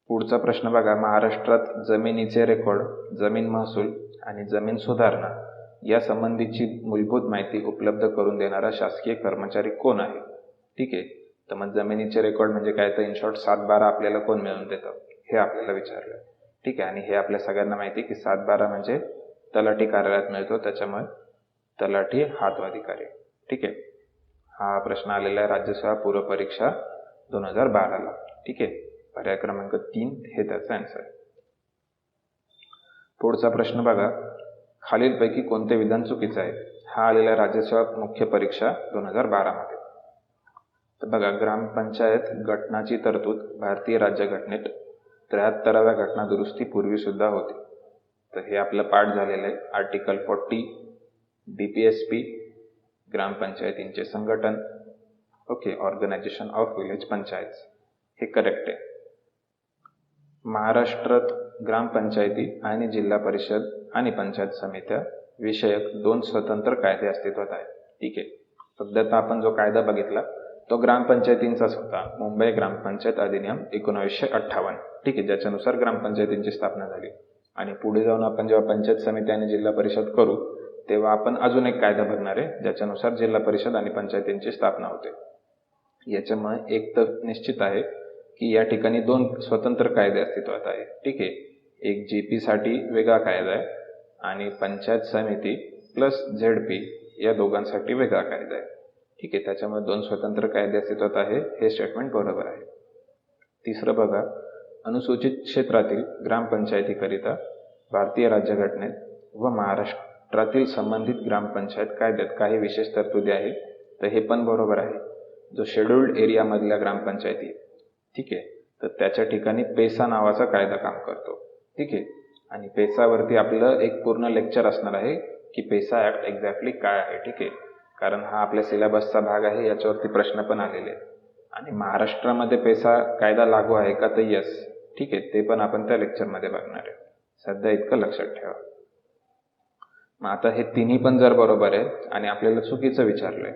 पुढचा प्रश्न बघा, महाराष्ट्रात जमिनीचे रेकॉर्ड, जमीन महसूल आणि जमीन सुधारणा या संबंधीची मूलभूत माहिती उपलब्ध करून देणारा शासकीय कर्मचारी कोण आहे. ठीक आहे, तर मग जमिनीचे रेकॉर्ड म्हणजे काय, तर इन शॉर्ट 7/12 आपल्याला कोण मिळवून देतं हे आपल्याला विचारलं. ठीक आहे, आणि हे आपल्या सगळ्यांना माहिती की 7/12 म्हणजे तलाठी कार्यालयात मिळतो, त्याच्यामुळे तलाठी हाच अधिकारी. ठीक आहे, हा प्रश्न आलेला आहे राज्यसेवा पूर्व परीक्षा 2012ला. ठीक आहे, पर्याय क्रमांक 3 हे त्याचा आन्सर आहे. पुढचा प्रश्न बघा, खालीलपैकी कोणते विधान चुकीचं आहे. हा आलेला राज्यसेवा मुख्य परीक्षा 2012 मध्ये. तर बघा, ग्रामपंचायत गठनाची तरतूद भारतीय राज्यघटनेत 73व्या घटना दुरुस्तीपूर्वी सुद्धा होती. तर हे आपलं पाठ झालेलं आहे. आर्टिकल 40 DPSP, ग्रामपंचायतींचे संघटन. Okay, organisation of village panchayat, हे करेक्ट आहे. महाराष्ट्रात ग्रामपंचायती आणि जिल्हा परिषद आणि पंचायत समित्या विषयक 2 स्वतंत्र कायदे अस्तित्वात आहेत. ठीक आहे, सध्याचा आपण जो कायदा बघितला तो ग्रामपंचायतींचाच होता, मुंबई ग्रामपंचायत अधिनियम 1958. ठीक आहे, ज्याच्यानुसार ग्रामपंचायतींची स्थापना झाली. आणि पुढे जाऊन आपण जेव्हा पंचायत समिती आणि जिल्हा परिषद करू तेव्हा आपण अजून एक कायदा बघणार आहे ज्याच्यानुसार जिल्हा परिषद आणि पंचायतींची स्थापना होते. याच्यामुळे एक तर निश्चित आहे की या ठिकाणी 2 स्वतंत्र कायदे अस्तित्वात आहे. ठीक आहे, एक JP साठी वेगळा कायदा आहे आणि पंचायत समिती प्लस ZP या दोघांसाठी वेगळा कायदा आहे. ठीक आहे, त्याच्यामुळे 2 स्वतंत्र कायदे अस्तित्वात आहे, हे स्टेटमेंट बरोबर आहे. तिसरं बघा, अनुसूचित क्षेत्रातील ग्रामपंचायतीकरिता भारतीय राज्यघटनेत व महाराष्ट्रातील संबंधित ग्रामपंचायत कायद्यात काही विशेष तरतुदी आहे, तर हे पण बरोबर आहे. जो शेड्यूल्ड एरिया मधल्या ग्रामपंचायती, ठीक आहे, तर त्याच्या ठिकाणी पेसा नावाचा कायदा काम करतो. ठीक आहे, आणि पेसावरती आपलं एक पूर्ण लेक्चर असणार आहे की पेसा ऍक्ट एक्झॅक्टली काय आहे. ठीक आहे, कारण हा आपल्या सिलेबसचा भाग आहे, याच्यावरती प्रश्न पण आलेले आहेत. आणि महाराष्ट्रामध्ये पेसा कायदा लागू आहे का, तर यस. ठीक आहे, ते पण आपण त्या लेक्चरमध्ये बघणार आहे. सध्या इतकं लक्षात ठेवा. मग आता हे तिन्ही पण जर बरोबर आहे आणि आपल्याला चुकीचं विचारलंय,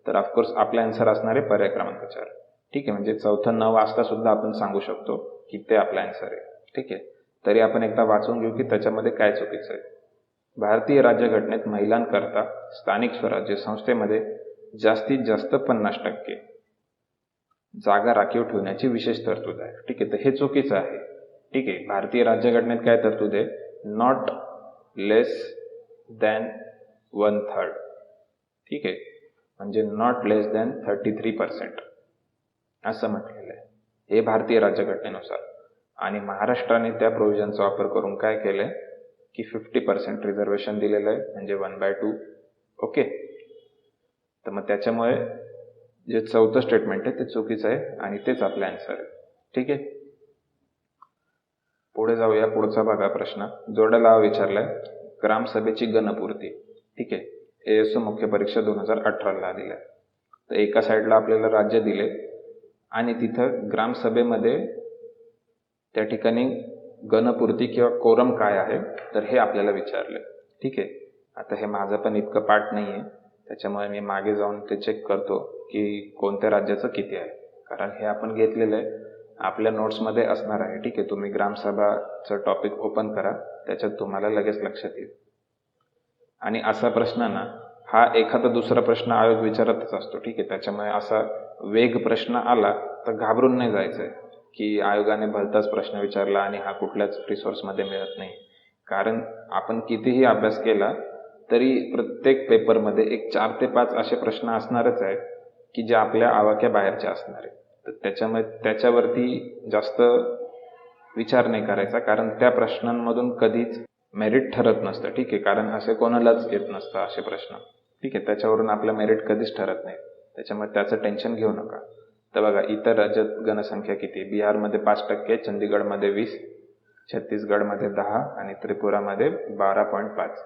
तर ऑफकोर्स आपला आन्सर असणार आहे पर्याय क्रमांक 4. ठीक आहे, म्हणजे चौथं न वाचता सुद्धा आपण सांगू शकतो की ते आपला आन्सर आहे. ठीक आहे, तरी आपण एकदा वाचून घेऊ की त्याच्यामध्ये काय चुकीचं आहे. भारतीय राज्यघटनेत महिलांकरता स्थानिक स्वराज्य संस्थेमध्ये जास्तीत जास्त 50% जागा राखीव ठेवण्याची विशेष तरतूद आहे. ठीक आहे, तर हे चुकीचं आहे. ठीक आहे, भारतीय राज्यघटनेत काय तरतूद आहे, नॉट लेस दॅन 1/3. ठीक आहे, म्हणजे नॉट लेस दॅन 33% असं म्हटलेलं आहे, हे भारतीय राज्यघटनेनुसार. आणि महाराष्ट्राने त्या प्रोव्हिजनचा वापर करून काय केलंय की 50% रिझर्वेशन दिलेलं आहे, म्हणजे 1/2. ओके, तर मग त्याच्यामुळे जे चौथं स्टेटमेंट आहे ते चुकीचं आहे आणि तेच आपलं आन्सर आहे. ठीक आहे, पुढे जाऊया. पुढचा बघा प्रश्न, जोड्या लावा विचारलाय. ग्रामसभेची गणपूर्ती. ठीक आहे, ASO मुख्य परीक्षा 2018 दिलाय. तर एका साईडला आपल्याला राज्य दिले आणि तिथं ग्रामसभेमध्ये त्या ठिकाणी गणपूर्ती किंवा कोरम काय आहे, तर हे आपल्याला विचारले. ठीक आहे, आता हे माझं पण इतकं पाठ नाही आहे, त्याच्यामुळे मी मागे जाऊन ते चेक करतो की कोणत्या राज्याचं किती आहे, कारण हे आपण घेतलेलं आहे, आपल्या नोट्समध्ये असणार आहे. ठीक आहे, तुम्ही ग्रामसभाचं टॉपिक ओपन करा, त्याच्यात तुम्हाला लगेच लक्षात येईल. आणि असा प्रश्न ना, हा एखादा दुसरा प्रश्न आयोग विचारतच असतो. ठीक आहे, त्याच्यामुळे असा वेग प्रश्न आला तर घाबरून नाही जायचं आहे की आयोगाने भलताच प्रश्न विचारला आणि हा कुठल्याच रिसोर्समध्ये मिळत नाही. कारण आपण कितीही अभ्यास केला तरी प्रत्येक पेपरमध्ये एक 4 ते 5 असे प्रश्न असणारच आहे की जे आपल्या आवाक्या बाहेरचे असणार आहे. तर त्याच्यामुळे त्याच्यावरती जास्त विचार नाही करायचा, कारण त्या प्रश्नांमधून कधीच मेरिट ठरत नसतं. ठीक आहे, कारण असे कोणालाच येत नसतं असे प्रश्न. ठीक आहे, त्याच्यावरून आपलं मेरिट कधीच ठरत नाही, त्याच्यामुळे त्याचं टेन्शन घेऊ नका. तर बघा, इतर राज्यात गणसंख्या किती, बिहारमध्ये 5%, चंदीगडमध्ये 20%, छत्तीसगडमध्ये 10% आणि त्रिपुरामध्ये 12.5%.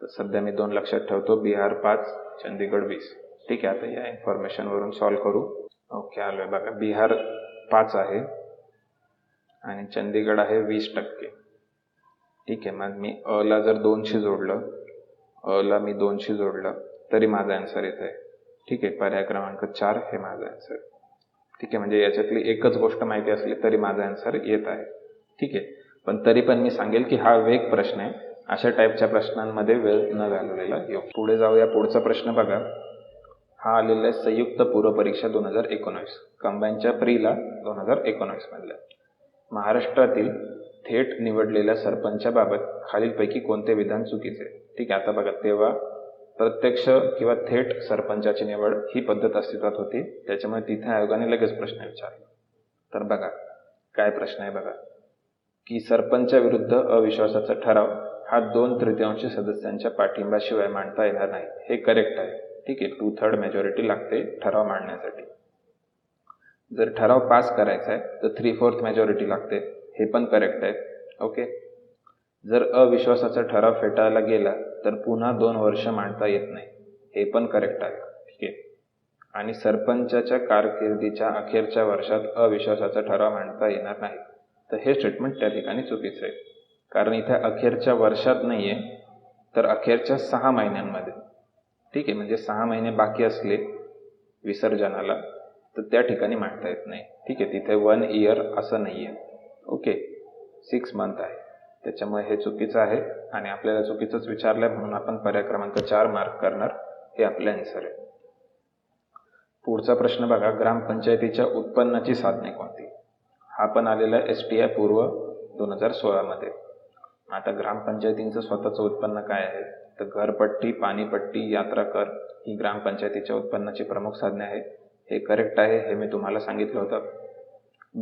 तर सध्या मी 2 लक्षात ठेवतो, बिहार 5, चंदीगड 20. ठीक आहे, आता या इन्फॉर्मेशनवरून सॉल्व करू. ओके, आलोय. बघा, बिहार 5 आहे आणि चंदीगड आहे 20%. ठीक आहे, मग मी अला जर 2शी जोडलं, अला मी 2शी जोडलं तरी माझा आन्सर येत आहे. ठीक आहे, पर्याय क्रमांक 4 हे माझा आन्सर. ठीक आहे, म्हणजे याच्यातली एकच गोष्ट माहिती असली तरी माझा आन्सर येत आहे. ठीक आहे, पण तरी पण मी सांगेल की हा वेग प्रश्न आहे, अशा टाईपच्या प्रश्नांमध्ये वेळ न घालवलेला येऊ. पुढे जाऊया. पुढचा प्रश्न बघा, हा आलेला आहे संयुक्त पूर्व परीक्षा 2019, कंबाईनच्या प्रीला 2019 मधल्या. महाराष्ट्रातील थेट निवडलेल्या सरपंचाबाबत खालीलपैकी कोणते विधान चुकीचे? ठीक आहे, आता बघा, तेव्हा प्रत्यक्ष किंवा थेट सरपंचाची निवड ही पद्धत अस्तित्वात होती, त्याच्यामुळे तिथे आयोगाने लगेच प्रश्न विचारला. तर बघा काय प्रश्न आहे, बघा की सरपंचाविरुद्ध अविश्वासाचा ठराव हा 2/3 सदस्यांच्या पाठिंब्याशिवाय मांडता येणार नाही, हे करेक्ट आहे. ठीक आहे, 2/3 मेजॉरिटी लागते ठराव मांडण्यासाठी. जर ठराव पास करायचा आहे तर 3/4 मेजॉरिटी लागते, हे पण करेक्ट आहे. ओके, जर अविश्वासाचा ठराव फेटाळला गेला तर पुन्हा 2 वर्ष मांडता येत नाही, हे पण करेक्ट आहे. ठीक आहे, आणि सरपंचाच्या कारकिर्दीच्या अखेरच्या वर्षात अविश्वासाचा ठराव मांडता येणार नाही, तर हे स्टेटमेंट त्या ठिकाणी चुकीचं आहे. कारण इथे अखेरच्या वर्षात नाही आहे, तर अखेरच्या 6 महिन्यांमध्ये. ठीक आहे, म्हणजे 6 महिने बाकी असले विसर्जनाला तर त्या ठिकाणी मांडता येत नाही. ठीक आहे, तिथे 1 इयर असं नाही आहे. ओके, 6 मंथ आहे, त्याच्यामुळे हे चुकीचं आहे आणि आपल्याला चुकीचंच विचारलंय, म्हणून आपण पर्याय क्रमांक 4 मार्क करणार, हे आपले आन्सर आहे. पुढचा प्रश्न बघा, ग्रामपंचायतीच्या उत्पन्नाची साधने कोणती? हा पण आलेला आहे STI पूर्व 2016 मध्ये. आता ग्रामपंचायतींचं स्वतःचं उत्पन्न काय आहे, तर घरपट्टी, पाणीपट्टी, यात्रा कर ही ग्रामपंचायतीच्या उत्पन्नाची प्रमुख साधने आहे, हे करेक्ट आहे, हे मी तुम्हाला सांगितलं होतं.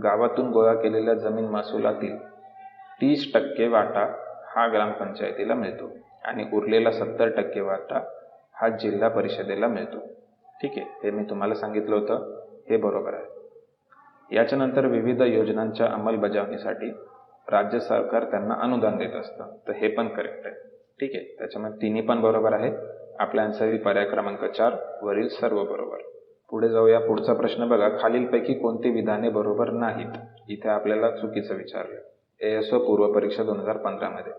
गावातून गोळा केलेल्या जमीन महसुलातील 30% वाटा हा ग्रामपंचायतीला मिळतो आणि उरलेला 70% वाटा हा जिल्हा परिषदेला मिळतो. ठीक आहे, हे मी तुम्हाला सांगितलं होतं, हे बरोबर आहे. याच्यानंतर विविध योजनांच्या अंमलबजावणीसाठी राज्य सरकार त्यांना अनुदान देत असतं, तर हे पण करेक्ट आहे. ठीक आहे, त्याच्यामुळे तिन्ही पण बरोबर आहे आपला आन्सर येईल पर्याय क्रमांक 4 वरील सर्व बरोबर. पुढे जाऊया. पुढचा प्रश्न बघा. खालीलपैकी कोणती विधाने बरोबर नाहीत? इथे आपल्याला चुकीचं विचारलं. ASO पूर्व परीक्षा 2015 मध्ये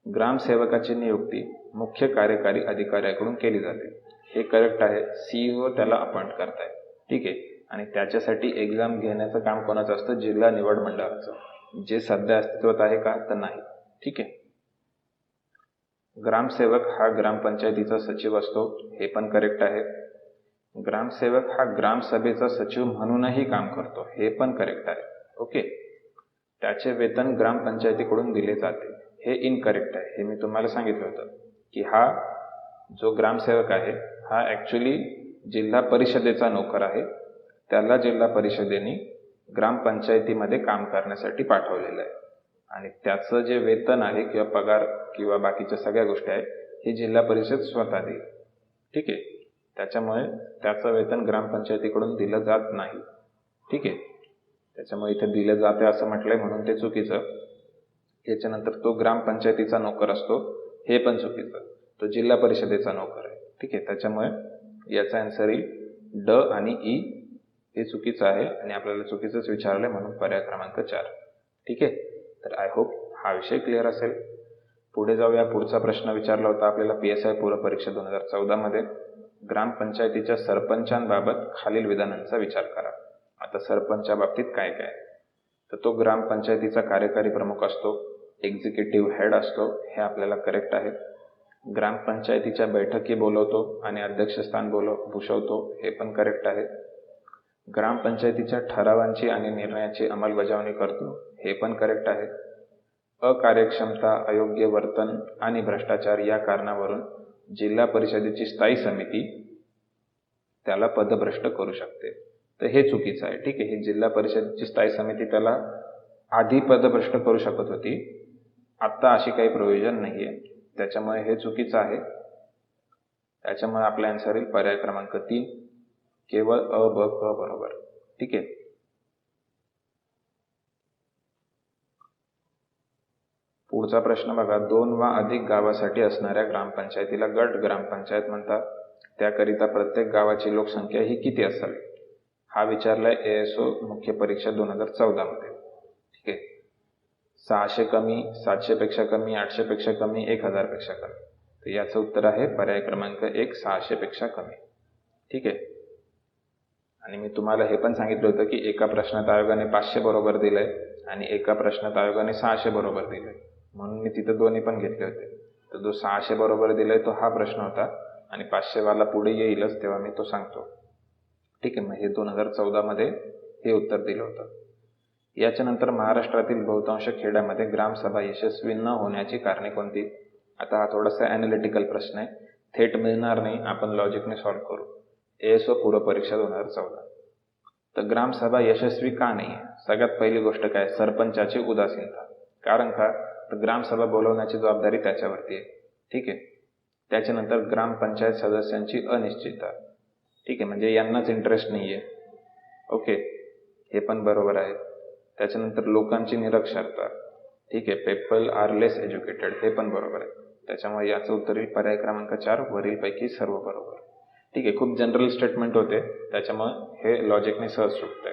ग्रामसेवकाची नियुक्ती मुख्य कार्यकारी अधिकाऱ्याकडून केली जाते. हे करेक्ट आहे. CEO त्याला अपॉइंट करताय. ठीक आहे. आणि त्याच्यासाठी एक्झाम घेण्याचं काम कोणाचं असतं? जिल्हा निवड मंडळाचं, जे सध्या अस्तित्वात आहे का? तर नाही. ठीक आहे. ग्रामसेवक हा ग्रामपंचायतीचा सचिव असतो. हे पण करेक्ट आहे. ग्रामसेवक हा ग्रामसभेचा सचिव म्हणूनही काम करतो. हे पण करेक्ट आहे. ओके. त्याचे वेतन ग्रामपंचायतीकडून दिले जाते. हे इनकरेक्ट आहे. हे मी तुम्हाला सांगितलं होतं की हा जो ग्रामसेवक आहे हा ॲक्च्युली जिल्हा परिषदेचा नोकर आहे. त्याला जिल्हा परिषदेने ग्रामपंचायतीमध्ये काम करण्यासाठी पाठवलेलं आहे आणि त्याचं जे वेतन आहे किंवा पगार किंवा बाकीच्या सगळ्या गोष्टी आहेत हे जिल्हा परिषद स्वतः देईल. ठीक आहे. त्याच्यामुळे त्याचं वेतन ग्रामपंचायतीकडून दिलं जात नाही. ठीक आहे. त्याच्यामुळे इथे दिलं जाते असं म्हटलंय म्हणून ते चुकीचं. याच्यानंतर तो ग्रामपंचायतीचा नोकर असतो. हे पण चुकीचं. तो जिल्हा परिषदेचा नोकर आहे. ठीक आहे. त्याच्यामुळे याचा आन्सर येईल ड आणि ई. हे चुकीचं आहे आणि आपल्याला चुकीचंच विचारलंय म्हणून पर्याय क्रमांक 4. ठीक आहे. तर आय होप हा विषय क्लिअर असेल. पुढे जाऊया. पुढचा प्रश्न विचारला होता आपल्याला PSI पूर्व परीक्षा 2014 मध्ये ग्रामपंचायतीच्या सरपंचांबाबत खालील विधानांचा विचार करा. आता सरपंचा बाबतीत काय काय? तर तो ग्रामपंचायतीचा कार्यकारी प्रमुख असतो. एक्झिक्युटिव्ह हेड असतो. हे आपल्याला करेक्ट आहे. ग्रामपंचायतीच्या बैठकी बोलवतो आणि अध्यक्षस्थान भूषवतो. हे पण करेक्ट आहे. ग्रामपंचायतीच्या ठरावांची आणि निर्णयाची अंमलबजावणी करतो. हे पण करेक्ट आहे. अकार्यक्षमता, अयोग्य वर्तन आणि भ्रष्टाचार या कारणावरून जिल्हा परिषदेची स्थायी समिती त्याला पदभ्रष्ट करू शकते. तर हे चुकीचं आहे. ठीक आहे. ही जिल्हा परिषदेची स्थायी समिती त्याला आधी पदभ्रष्ट करू शकत होती. आत्ता अशी काही प्रोव्हिजन नाही आहे. त्याच्यामुळे हे चुकीचं आहे. त्याच्यामुळे आपला आन्सर येईल पर्याय क्रमांक 3 केवळ अ, ब, क बरोबर. ठीक आहे. पुढचा प्रश्न बघा. 2 वा अधिक गावासाठी असणाऱ्या ग्रामपंचायतीला गट ग्रामपंचायत म्हणतात. त्याकरिता प्रत्येक गावाची लोकसंख्या ही किती असावी? हा विचारलाय ASO मुख्य परीक्षा 2014 मध्ये. ठीक आहे. 600 कमी, 700 पेक्षा कमी, 800 पेक्षा कमी, 1000 पेक्षा कमी. तर याचं उत्तर आहे पर्याय क्रमांक 1 600 पेक्षा कमी. ठीक आहे. आणि मी तुम्हाला हे पण सांगितलं होतं की एका प्रश्नात आयोगाने 500 बरोबर दिलंय आणि एका प्रश्नात आयोगाने 600 बरोबर दिलंय, म्हणून मी तिथं दोन्ही पण घेतले होते. तर जो 600 बरोबर दिलाय तो हा प्रश्न होता आणि 500 वाला पुढे येईलच तेव्हा मी तो सांगतो. ठीक आहे. मग हे 2014 मध्ये हे उत्तर दिलं होतं. याच्यानंतर महाराष्ट्रातील बहुतांश खेड्यामध्ये ग्रामसभा यशस्वी न होण्याची कारणे कोणती? आता हा थोडासा ॲनालिटिकल प्रश्न आहे. थेट मिळणार नाही. आपण लॉजिकने सॉल्व्ह करू. ASO पूर्व परीक्षा 2014. तर ग्रामसभा यशस्वी का नाही आहे? सगळ्यात पहिली गोष्ट काय? सरपंचाची उदासीनता. कारण का? तर ग्रामसभा बोलवण्याची जबाबदारी त्याच्यावरती आहे. ठीक आहे. त्याच्यानंतर ग्रामपंचायत सदस्यांची अनिश्चितता. ठीक आहे. म्हणजे यांनाच इंटरेस्ट नाही आहे. ओके. हे पण बरोबर आहे. त्याच्यानंतर लोकांची निरक्षरता. ठीक आहे. पीपल आर लेस एज्युकेटेड. हे पण बरोबर आहे. त्याच्यामुळे याचं उत्तर येईल पर्याय क्रमांक 4 वरीलपैकी सर्व बरोबर. ठीक आहे. खूप जनरल स्टेटमेंट होते त्याच्यामुळे हे लॉजिकने सहज सुटतंय.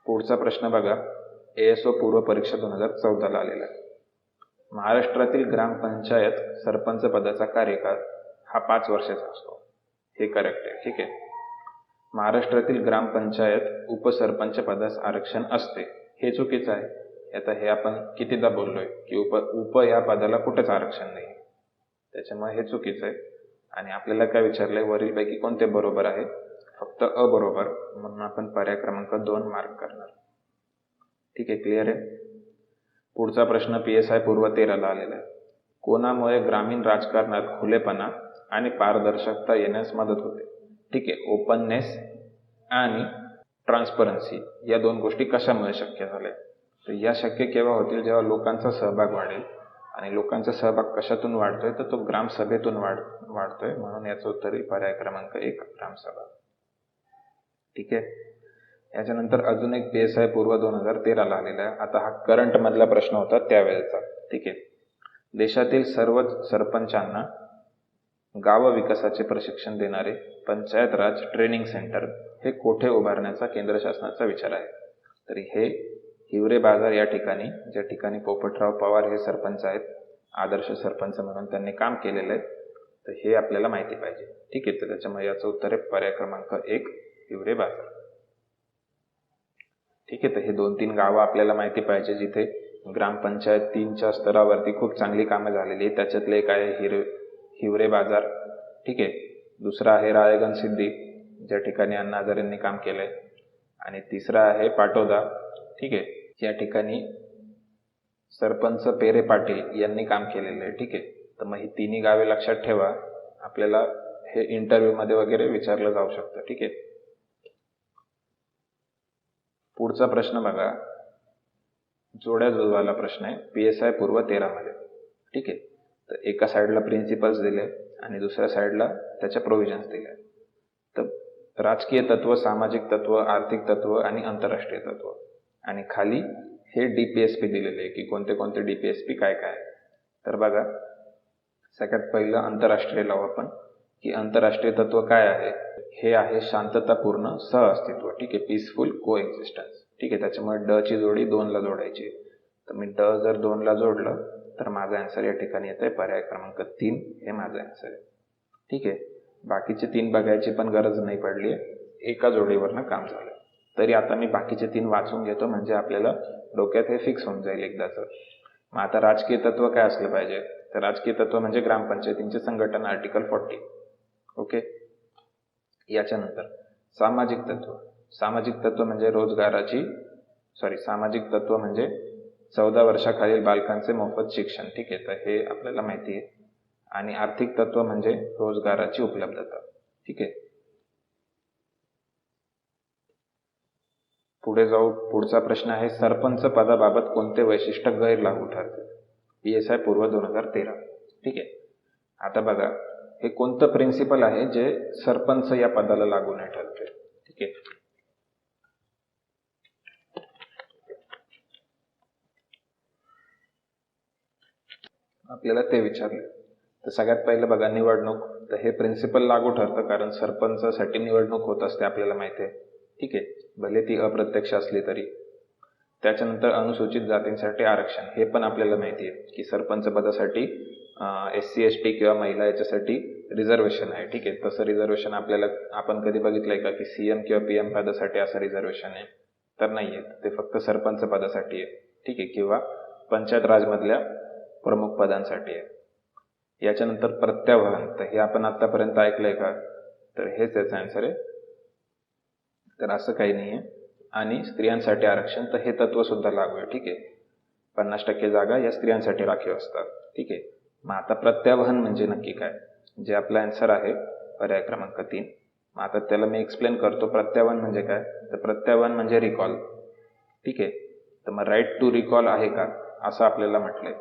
पुढचा प्रश्न बघा. ASO पूर्व परीक्षा 2014 ला आलेला आहे. महाराष्ट्रातील ग्रामपंचायत सरपंच पदाचा कार्यकाळ हा 5 वर्षाचा असतो. हे करेक्ट आहे. ठीक आहे. महाराष्ट्रातील ग्रामपंचायत उपसरपंच पदास आरक्षण असते. हे चुकीचं आहे. आता हे आपण कितीदा बोललोय की उप या पदाला कुठेच आरक्षण नाही. त्याच्यामुळे हे चुकीचं आहे. आणि आपल्याला काय विचारलंय? वरीलपैकी कोणते बरोबर आहे? फक्त अ बरोबर, म्हणून आपण पर्याय क्रमांक 2 मार्क करणार. ठीक आहे. क्लिअर आहे. पुढचा प्रश्न PSI पूर्व 13 ला आलेला आहे. कोणामुळे ग्रामीण राजकारणात खुलेपणा आणि पारदर्शकता येण्यास मदत होते? ठीक आहे. ओपननेस आणि ट्रान्सपरन्सी या 2 गोष्टी कशामुळे शक्य झाल्या? तर या शक्य केव्हा होतील? जेव्हा लोकांचा सहभाग वाढेल. आणि लोकांचा सहभाग कशातून वाढतोय? तर तो ग्रामसभेतून वाढतोय. म्हणून याचं उत्तर येईल पर्याय क्रमांक 1 ग्रामसभा. ठीक आहे. याच्यानंतर अजून एक PSI पूर्व 2013 ला आलेला आहे. आता हा करंट मधला प्रश्न होता त्यावेळेचा. ठीक आहे. देशातील सर्व सरपंचांना गाव विकासाचे प्रशिक्षण देणारे पंचायत राज ट्रेनिंग सेंटर हे कोठे उभारण्याचा केंद्र शासनाचा विचार आहे. तरी हे हिवरे बाजार या ठिकाणी, ज्या ठिकाणी पोपटराव पवार हे सरपंच आहेत, आदर्श सरपंच म्हणून त्यांनी काम केलेलं आहे, तर हे आपल्याला माहिती पाहिजे. ठीक आहे, तर त्याच्यामुळे याचं उत्तर आहे पर्याय क्रमांक 1 हिवरे बाजार. ठीक आहे, तर हे 2-3 गावं आपल्याला माहिती पाहिजे जिथे ग्रामपंचायत 3च्या स्तरावरती खूप चांगली कामं झालेली आहे. त्याच्यातलं एक आहे हिवरे बाजार. ठीक आहे, दुसरा आहे राळेगण सिद्धी, ज्या ठिकाणी अण्णा हजारेंनी काम केलंय, आणि तिसरा आहे पाटोदा. ठीक आहे, या ठिकाणी सरपंच पेरे पाटील यांनी काम केलेलं आहे. ठीक आहे, तर मग ही तिन्ही गावे लक्षात ठेवा, आपल्याला हे इंटरव्ह्यू मध्ये वगैरे विचारलं जाऊ शकतं. ठीक आहे, पुढचा प्रश्न बघा, जोड्या जुळवायला प्रश्न आहे PSI पूर्व 13 मध्ये. ठीक आहे, तर एका साईडला प्रिन्सिपल्स दिले आणि दुसऱ्या साईडला त्याच्या प्रोव्हिजन्स दिले. तर राजकीय तत्व, सामाजिक तत्व, आर्थिक तत्व आणि आंतरराष्ट्रीय तत्व, आणि खाली हे DPSP दिलेले आहे की कोणते कोणते DPSP काय काय. तर बघा, सगळ्यात पहिलं आंतरराष्ट्रीय लावू आपण की आंतरराष्ट्रीय तत्व काय आहे. हे आहे शांततापूर्ण सहअस्तित्व. ठीक आहे, पीसफुल को एक्झिस्टन्स. ठीक आहे, त्याच्यामुळे ड ची जोडी 2 ला जोडायची. तर मी ड जर 2 ला जोडलं तर माझा आन्सर या ठिकाणी येतंय पर्याय क्रमांक 3 हे माझं आन्सर आहे. ठीक आहे, बाकीचे 3 बघायची पण गरज नाही पडली आहे, एका जोडीवरनं काम झालं. तरी आता मी बाकीचे 3 वाचून घेतो म्हणजे आपल्याला डोक्यात हे फिक्स होऊन जाईल एकदाचं. मग आता राजकीय तत्व काय असलं पाहिजे, तर राजकीय तत्व म्हणजे ग्रामपंचायतींचे संघटन, आर्टिकल 40. ओके, याच्यानंतर सामाजिक तत्व. सामाजिक तत्व म्हणजे सामाजिक तत्व म्हणजे 14 वर्षाखालील बालकांचे मोफत शिक्षण. ठीक आहे, तर हे आपल्याला माहिती आहे. आणि आर्थिक तत्व म्हणजे रोजगाराची उपलब्धता. ठीक आहे, पुढे जाऊ. पुढचा प्रश्न आहे सरपंच पदाबाबत कोणते वैशिष्ट्य गैर लागू ठरते. PSI पूर्व 2013. ठीक आहे, आता बघा, हे कोणतं प्रिन्सिपल आहे जे सरपंच या पदाला लागू नाही ठरते. ठीक आहे, आपल्याला ते विचारले. तर सगळ्यात पहिलं बघा, निवडणूक. तर हे प्रिन्सिपल लागू ठरतं कारण सरपंचासाठी निवडणूक होत असते, आपल्याला माहिती आहे. ठीक आहे, भले ती अप्रत्यक्ष असली तरी. त्याच्यानंतर अनुसूचित जातींसाठी आरक्षण, हे पण आपल्याला माहिती आहे की सरपंच पदासाठी SC ST किंवा महिला याच्यासाठी रिझर्वेशन आहे. ठीक आहे, तसं रिझर्वेशन आपण कधी बघितलंय का की CM किंवा PM पदासाठी असं रिझर्वेशन आहे? तर नाही आहे, ते फक्त सरपंच पदासाठी आहे. ठीक आहे, किंवा पंचायत राजमधल्या प्रमुख पदांसाठी आहे. याच्यानंतर प्रत्यावर्तन, तर हे आपण आतापर्यंत ऐकलंय का, तर हेच त्याचा आन्सर आहे. तर असं काही नाही आहे. आणि स्त्रियांसाठी आरक्षण, तर हे तत्व सुद्धा लागू आहे. ठीक आहे, 50% जागा या स्त्रियांसाठी राखीव असतात. ठीक आहे, मग आता प्रत्यावहन म्हणजे नक्की काय, जे आपला आन्सर आहे पर्याय क्रमांक 3. मग आता त्याला मी एक्सप्लेन करतो. प्रत्यावहन म्हणजे काय, तर प्रत्यावहन म्हणजे रिकॉल. ठीक आहे, तर मग राईट टू रिकॉल आहे का असं आपल्याला म्हटलंय.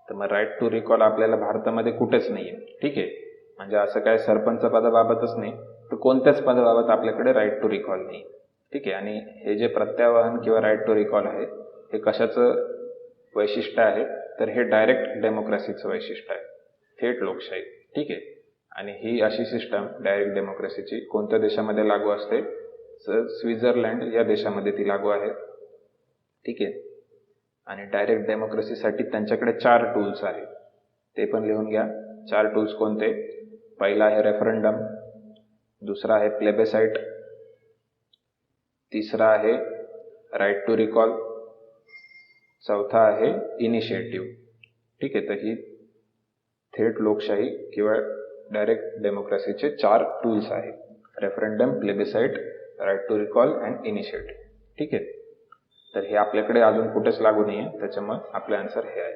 तर मग राईट टू रिकॉल आपल्याला भारतामध्ये कुठेच नाही आहे. ठीक आहे, म्हणजे असं काय सरपंच पदाबाबतच नाही तर कोणत्याच पदाबाबत आपल्याकडे राईट टू रिकॉल नाही. ठीक आहे, आणि हे जे प्रत्यावहन किंवा राईट टू रिकॉल आहे हे कशाचं वैशिष्ट्य आहे, तर हे डायरेक्ट डेमोक्रेसीचं वैशिष्ट्य आहे, थेट लोकशाही. ठीक आहे, आणि ही अशी सिस्टम डायरेक्ट डेमोक्रेसीची कोणत्या देशामध्ये लागू असते, स्वित्झर्लंड या देशामध्ये ती लागू आहे. ठीक आहे, आणि डायरेक्ट डेमोक्रेसीसाठी त्यांच्याकडे 4 टूल्स आहेत, ते पण लिहून घ्या. 4 टूल्स कोणते, पहिला आहे रेफरंडम, दुसरा आहे प्लेबेसाइट, तिसरा आहे राईट टू रिकॉल, चौथा आहे इनिशिएटिव्ह. ठीक आहे, तर ही थेट लोकशाही किंवा डायरेक्ट डेमोक्रेसीचे 4 टूल्स आहेत, referendum, plebiscite, right to recall and initiative. ठीक आहे, तर हे आपल्याकडे अजून कुठेच लागू नाही आहे, त्याच्यामुळे आपले आन्सर हे आहे.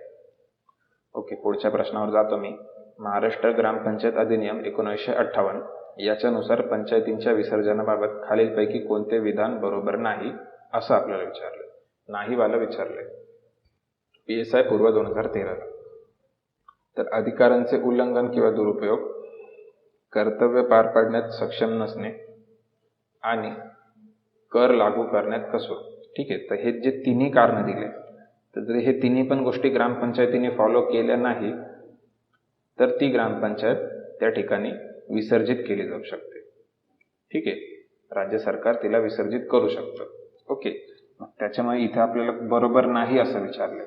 ओके, पुढच्या प्रश्नावर जातो मी. महाराष्ट्र ग्रामपंचायत अधिनियम 1958 याच्यानुसार पंचायतींच्या विसर्जनाबाबत खालीलपैकी कोणते विधान बरोबर नाही असं आपल्याला विचारलं, नाही वाला विचारलंय. PSI पूर्व 2013. तर अधिकारांचे उल्लंघन किंवा दुरुपयोग, कर्तव्य पार पाडण्यात सक्षम नसणे आणि कर लागू करण्यात कसूर. ठीक आहे, तर हे जे तिन्ही कारणं दिले, तर जर हे तिन्ही पण गोष्टी ग्रामपंचायतीने फॉलो केल्या नाही तर ती ग्रामपंचायत त्या ठिकाणी विसर्जित केली जाऊ शकते. ठीक आहे, राज्य सरकार तिला विसर्जित करू शकतं. ओके, त्याच्यामुळे इथे आपल्याला बरोबर नाही असं विचारलंय,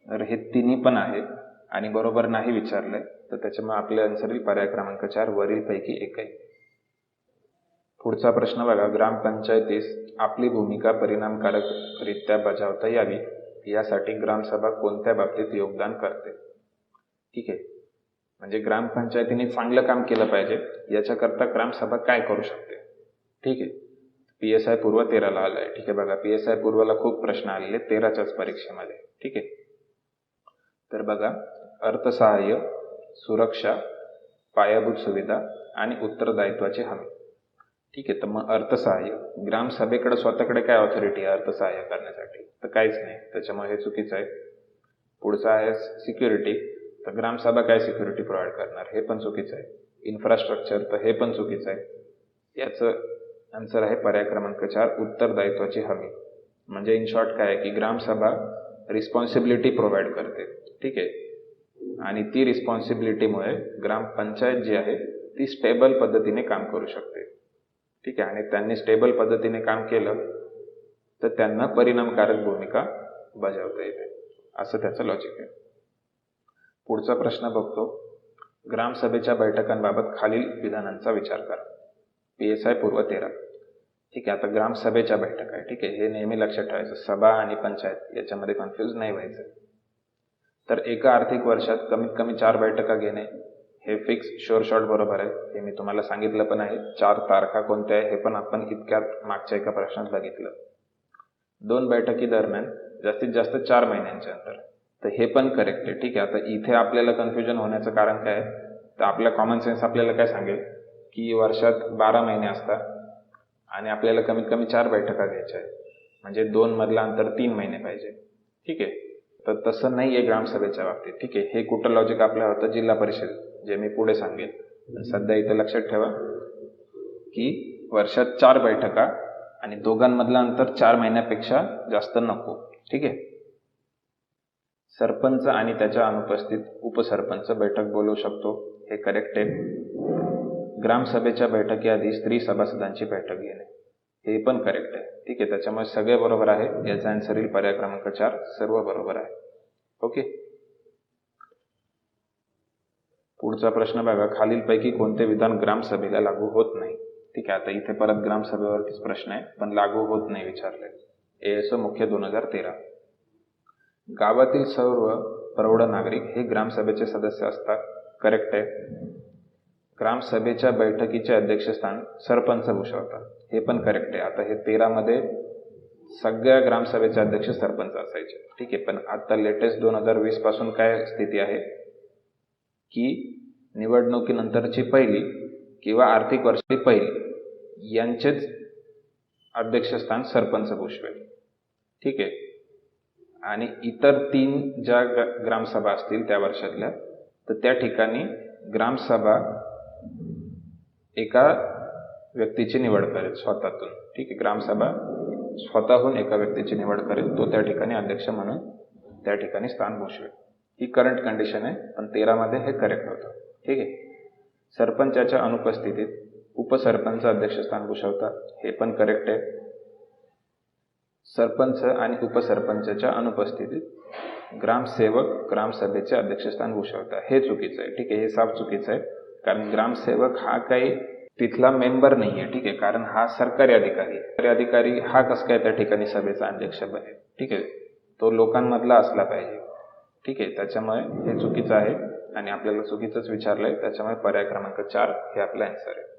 तर हे तिन्ही पण आहे आणि बरोबर नाही विचारलंय, तर त्याच्यामुळे आपले आन्सर येईल पर्याय क्रमांक 4 वरीलपैकी एक आहे. पुढचा प्रश्न बघा, ग्रामपंचायतीस आपली भूमिका परिणामकारकरित्या बजावता यावी यासाठी ग्रामसभा कोणत्या बाबतीत योगदान करते? ठीक आहे, म्हणजे ग्रामपंचायतीने चांगलं काम केलं पाहिजे याच्याकरता ग्रामसभा काय करू शकते? ठीक आहे, PSI पूर्व 13ला आलाय. ठीक आहे, बघा PSI पूर्वला खूप प्रश्न आलेले 13च्याच परीक्षेमध्ये. ठीक आहे, तर बघा, अर्थसहाय्य, सुरक्षा, पायाभूत सुविधा आणि उत्तरदायित्वाची हमी. ठीक आहे, तर मग अर्थसहाय्य, ग्रामसभेकडे स्वतःकडे काय ऑथॉरिटी आहे अर्थसहाय्य करण्यासाठी? तर काहीच नाही, त्याच्यामुळे हे चुकीचं आहे. पुढचं आहे सिक्युरिटी, तर ग्रामसभा काय सिक्युरिटी प्रोव्हाइड करणार? हे पण चुकीचं आहे. इन्फ्रास्ट्रक्चर, तर हे पण चुकीचं आहे. याचं आन्सर आहे पर्याय क्रमांक 4 उत्तरदायित्वाची हमी. म्हणजे इन शॉर्ट काय आहे की ग्रामसभा रिस्पॉन्सिबिलिटी प्रोव्हाइड करते. ठीक आहे, आणि ती रिस्पॉन्सिबिलिटीमुळे ग्रामपंचायत जी आहे ती स्टेबल पद्धतीने काम करू शकते. ठीक आहे, आणि त्यांनी स्टेबल पद्धतीने काम केलं तर त्यांना परिणामकारक भूमिका बजावता येते, असं त्याचं लॉजिक आहे. पुढचा प्रश्न बघतो, ग्रामसभेच्या बैठकांबाबत खालील विधानांचा विचार करा. PSI पूर्व 13. ठीक आहे, आता ग्रामसभेच्या बैठका आहे. ठीक आहे, हे नेहमी लक्षात ठेवायचं, सभा आणि पंचायत याच्यामध्ये कन्फ्यूज नाही व्हायचं. तर एका आर्थिक वर्षात कमीत कमी 4 बैठका घेणे हे फिक्स शुअर शॉट बरोबर आहे. हे मी तुम्हाला सांगितलं पण आहे. 4 तारखा कोणत्या आहे हे पण आपण इतक्यात मागच्या एका प्रश्नात बघितलं. 2 बैठकी दरम्यान जास्तीत जास्त 4 महिन्यांचे अंतर, तर हे पण करेक्ट आहे. ठीक आहे, आता इथे आपल्याला कन्फ्युजन होण्याचं कारण काय आहे, तर आपला कॉमन सेन्स आपल्याला काय सांगेल की वर्षात 12 महिने असतात आणि आपल्याला कमीत कमी 4 बैठका घ्यायच्या आहेत, म्हणजे 2 मधला अंतर 3 महिने पाहिजे. ठीक आहे, तर तसं नाही आहे ग्रामसभेच्या बाबतीत. ठीक आहे, हे कुठं लॉजिक आपलं होतं जिल्हा परिषद, जे मी पुढे सांगेन. सध्या इथं लक्षात ठेवा की वर्षात 4 बैठका आणि दोघांमधलं अंतर 4 महिन्यापेक्षा जास्त नको. ठीक आहे, सरपंच आणि त्याच्या अनुपस्थित उपसरपंच बैठक बोलवू शकतो, हे करेक्ट आहे. ग्रामसभेच्या बैठकीआधी स्त्री सभासदांची बैठक घेणे, हे पण करेक्ट आहे. ठीक आहे, त्याच्यामुळे सगळे बरोबर आहे. याचा आन्सर येईल पर्याय क्रमांक 4 सर्व बरोबर आहे. ओके, पुढचा प्रश्न बघा, खालीलपैकी कोणते विधान ग्रामसभेला लागू होत नाही? ठीक आहे, आता इथे परत ग्रामसभेवरतीच प्रश्न आहे, पण लागू होत नाही विचारले. ASO मुख्य 2013. गावातील सर्व प्रौढ नागरिक हे ग्रामसभेचे सदस्य असतात, करेक्ट आहे. ग्रामसभेच्या बैठकीचे अध्यक्षस्थान सरपंच भूषवतात, हे पण करेक्ट आहे. आता हे 13 मध्ये सगळ्या ग्रामसभेचे अध्यक्ष सरपंच असायचे. ठीक आहे, पण आता लेटेस्ट 2020 पासून काय स्थिती आहे की निवडणुकीनंतरची पहिली किंवा आर्थिक वर्षाची पहिली यांचेच अध्यक्षस्थान सरपंच भूषवेल. ठीक आहे, आणि इतर 3 ज्या ग्रामसभा असतील त्या वर्षातल्या, तर त्या ठिकाणी ग्रामसभा एका व्यक्तीची निवड करेल स्वतःतून. ठीक आहे, ग्रामसभा स्वतःहून एका व्यक्तीची निवड करेल, तो त्या ठिकाणी अध्यक्ष म्हणून त्या ठिकाणी स्थान भूषवेल. ही करंट कंडिशन आहे, पण 13 मध्ये हे करेक्ट होतं. ठीक आहे, सरपंचाच्या अनुपस्थितीत उपसरपंच अध्यक्षस्थान भूषवतात, हे पण करेक्ट आहे. सरपंच आणि उपसरपंचाच्या अनुपस्थितीत ग्रामसेवक ग्रामसभेचे अध्यक्षस्थान भूषवतात, हे चुकीचं आहे. ठीक आहे, हे साफ चुकीचं आहे, कारण ग्रामसेवक हा काही तिथला मेंबर नाही आहे. ठीक आहे, कारण हा सरकारी अधिकारी हा कसं काय त्या ठिकाणी सभेचा अध्यक्ष बनेल? ठीक आहे, तो लोकांमधला असला पाहिजे. ठीक आहे, त्याच्यामुळे हे चुकीचं आहे आणि आपल्याला चुकीचंच विचारलंय, त्याच्यामुळे पर्याय क्रमांक 4 हे आपला आन्सर आहे.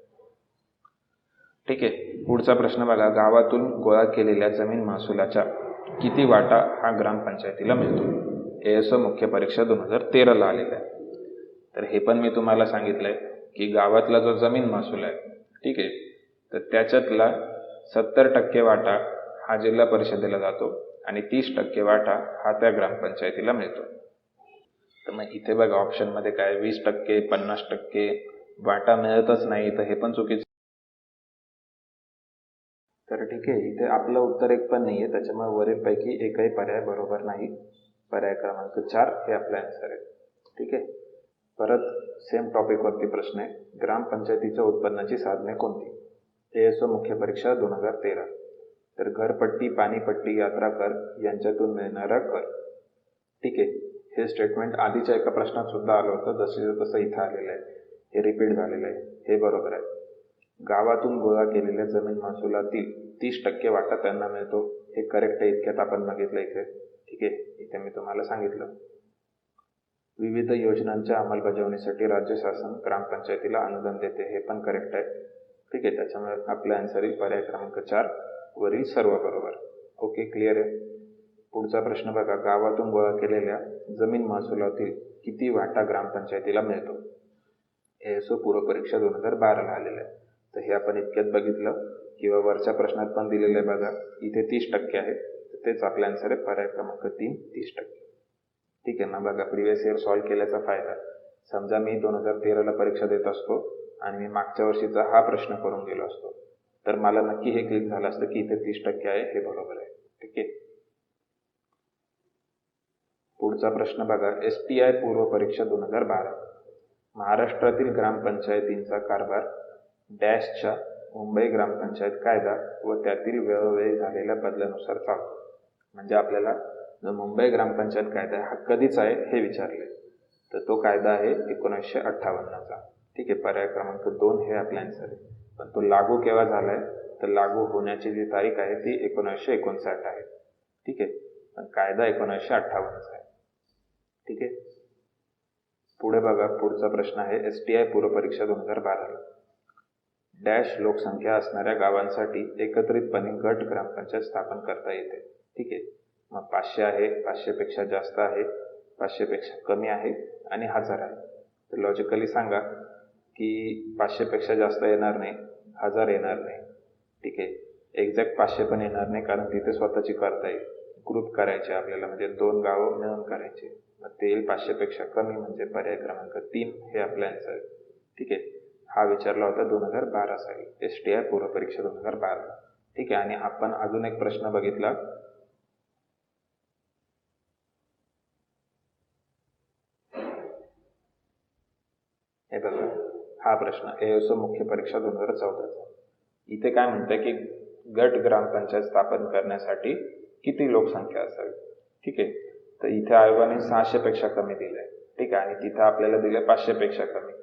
ठीक आहे, पुढचा प्रश्न बघा, गावातून गोळा केलेल्या जमीन महसुलाच्या किती वाटा हा ग्रामपंचायतीला मिळतो? ASO मुख्य परीक्षा 2013ला आलेला आहे. तर हे पण मी तुम्हाला सांगितलंय की गावातला जो जमीन महसूल आहे, ठीक आहे, तर त्याच्यातला 70% वाटा हा जिल्हा परिषदेला जातो आणि 30% वाटा हा त्या ग्रामपंचायतीला मिळतो. तर मग इथे बघा ऑप्शन मध्ये काय 20%, 50% वाटा मिळतच नाही, तर हे पण चुकीचं. तर ठीक आहे, इथे आपलं उत्तर एक पण नाहीये, त्याच्यामुळे वरीलपैकी एकही पर्याय बरोबर नाही. पर्याय क्रमांक 4 हे आपला आन्सर आहे. ठीक आहे, परत सेम टॉपिकवरती प्रश्न आहे. ग्रामपंचायतीच्या उत्पन्नाची साधने कोणती? ASO मुख्य परीक्षा 2013. तर घरपट्टी, पाणीपट्टी, यात्रा कर यांच्यातून मिळणारा कर. ठीक आहे, हे स्टेटमेंट आधीच्या एका प्रश्नात सुद्धा आलं होतं, जसं तसं इथं आलेलं आहे, हे रिपीट झालेलं आहे, हे बरोबर आहे. गावातून गोळा केलेल्या जमीन महसुलातील 30% वाटा त्यांना मिळतो, हे करेक्ट आहे. इतक्यात आपण बघितलं इथे. ठीक आहे, इथे मी तुम्हाला सांगितलं. विविध योजनांच्या अंमलबजावणीसाठी राज्य शासन ग्रामपंचायतीला अनुदान देते, हे पण करेक्ट आहे. ठीक आहे, त्याच्यामुळे आपला आन्सर येईल पर्याय क्रमांक 4 वरील सर्व बरोबर. ओके, क्लिअर आहे. पुढचा प्रश्न बघा. गावातून गोळा केलेल्या जमीन महसुलातील किती वाटा ग्रामपंचायतीला मिळतो? ASO पूर्व परीक्षा 2012 आलेलं आहे. तर हे आपण इतक्यात बघितलं किंवा वरच्या प्रश्नात पण दिलेलं आहे बघा. इथे 30% आहे, तर तेच आपला आन्सर आहे पर्याय क्रमांक 3, 30%. ठीक आहे ना. बघा, प्रिव्हियस इयर सॉल्व्ह केल्याचा फायदा. समजा मी 2013ला परीक्षा देत असतो आणि मी मागच्या वर्षीचा हा प्रश्न करून गेलो असतो, तर मला नक्की हे क्लिक झालं असतं की इथे 30% आहे, हे बरोबर आहे. ठीक आहे. पुढचा प्रश्न बघा. STI पूर्व परीक्षा 2012. महाराष्ट्रातील ग्रामपंचायतींचा कारभार डॅशच्या मुंबई ग्रामपंचायत कायदा व त्यातील वेळोवेळी झालेल्या बदलानुसार चालतो. म्हणजे आपल्याला जो मुंबई ग्रामपंचायत कायदा हा कधीच आहे हे विचारले, तर तो कायदा आहे 1958चा. ठीक आहे, पर्याय क्रमांक 2 हे आपला आन्सर आहे. पण तो लागू केव्हा झाला आहे, तर लागू होण्याची जी तारीख आहे ती 1959 आहे. ठीक आहे, पण कायदा 1958चा आहे. ठीक आहे. पुढे बघा. पुढचा प्रश्न आहे. STI पूर्व परीक्षा 2012. डॅश लोकसंख्या असणाऱ्या गावांसाठी एकत्रितपणे गट ग्रामपंचायत स्थापन करता येते. ठीक आहे, मग 500 आहे, 500पेक्षा जास्त आहे, 500पेक्षा कमी आहे आणि 1000 आहे. तर लॉजिकली सांगा की 500पेक्षा जास्त येणार नाही, 1000 येणार नाही. ठीक आहे, एक्झॅक्ट 500 पण येणार नाही, कारण तिथे स्वतःची करता येईल. ग्रुप करायचे आपल्याला, म्हणजे 2 गावं मिळून करायचे, मग ते येईल 500पेक्षा कमी, म्हणजे पर्याय क्रमांक 3 हे आपलं आन्सर आहे. ठीक आहे, हा विचारला होता 2012 साली, STI पूर्व परीक्षा 2012. ठीक आहे, आणि आपण अजून एक प्रश्न बघितला. हे बघा, हा प्रश्न ASO मुख्य परीक्षा 2014चा. इथे काय म्हणतंय की गट ग्रामपंचायत स्थापन करण्यासाठी किती लोकसंख्या असावी. ठीक आहे, तर इथे आयोगाने 600पेक्षा कमी दिलंय. ठीक आहे, आणि तिथे आपल्याला दिले 500पेक्षा कमी,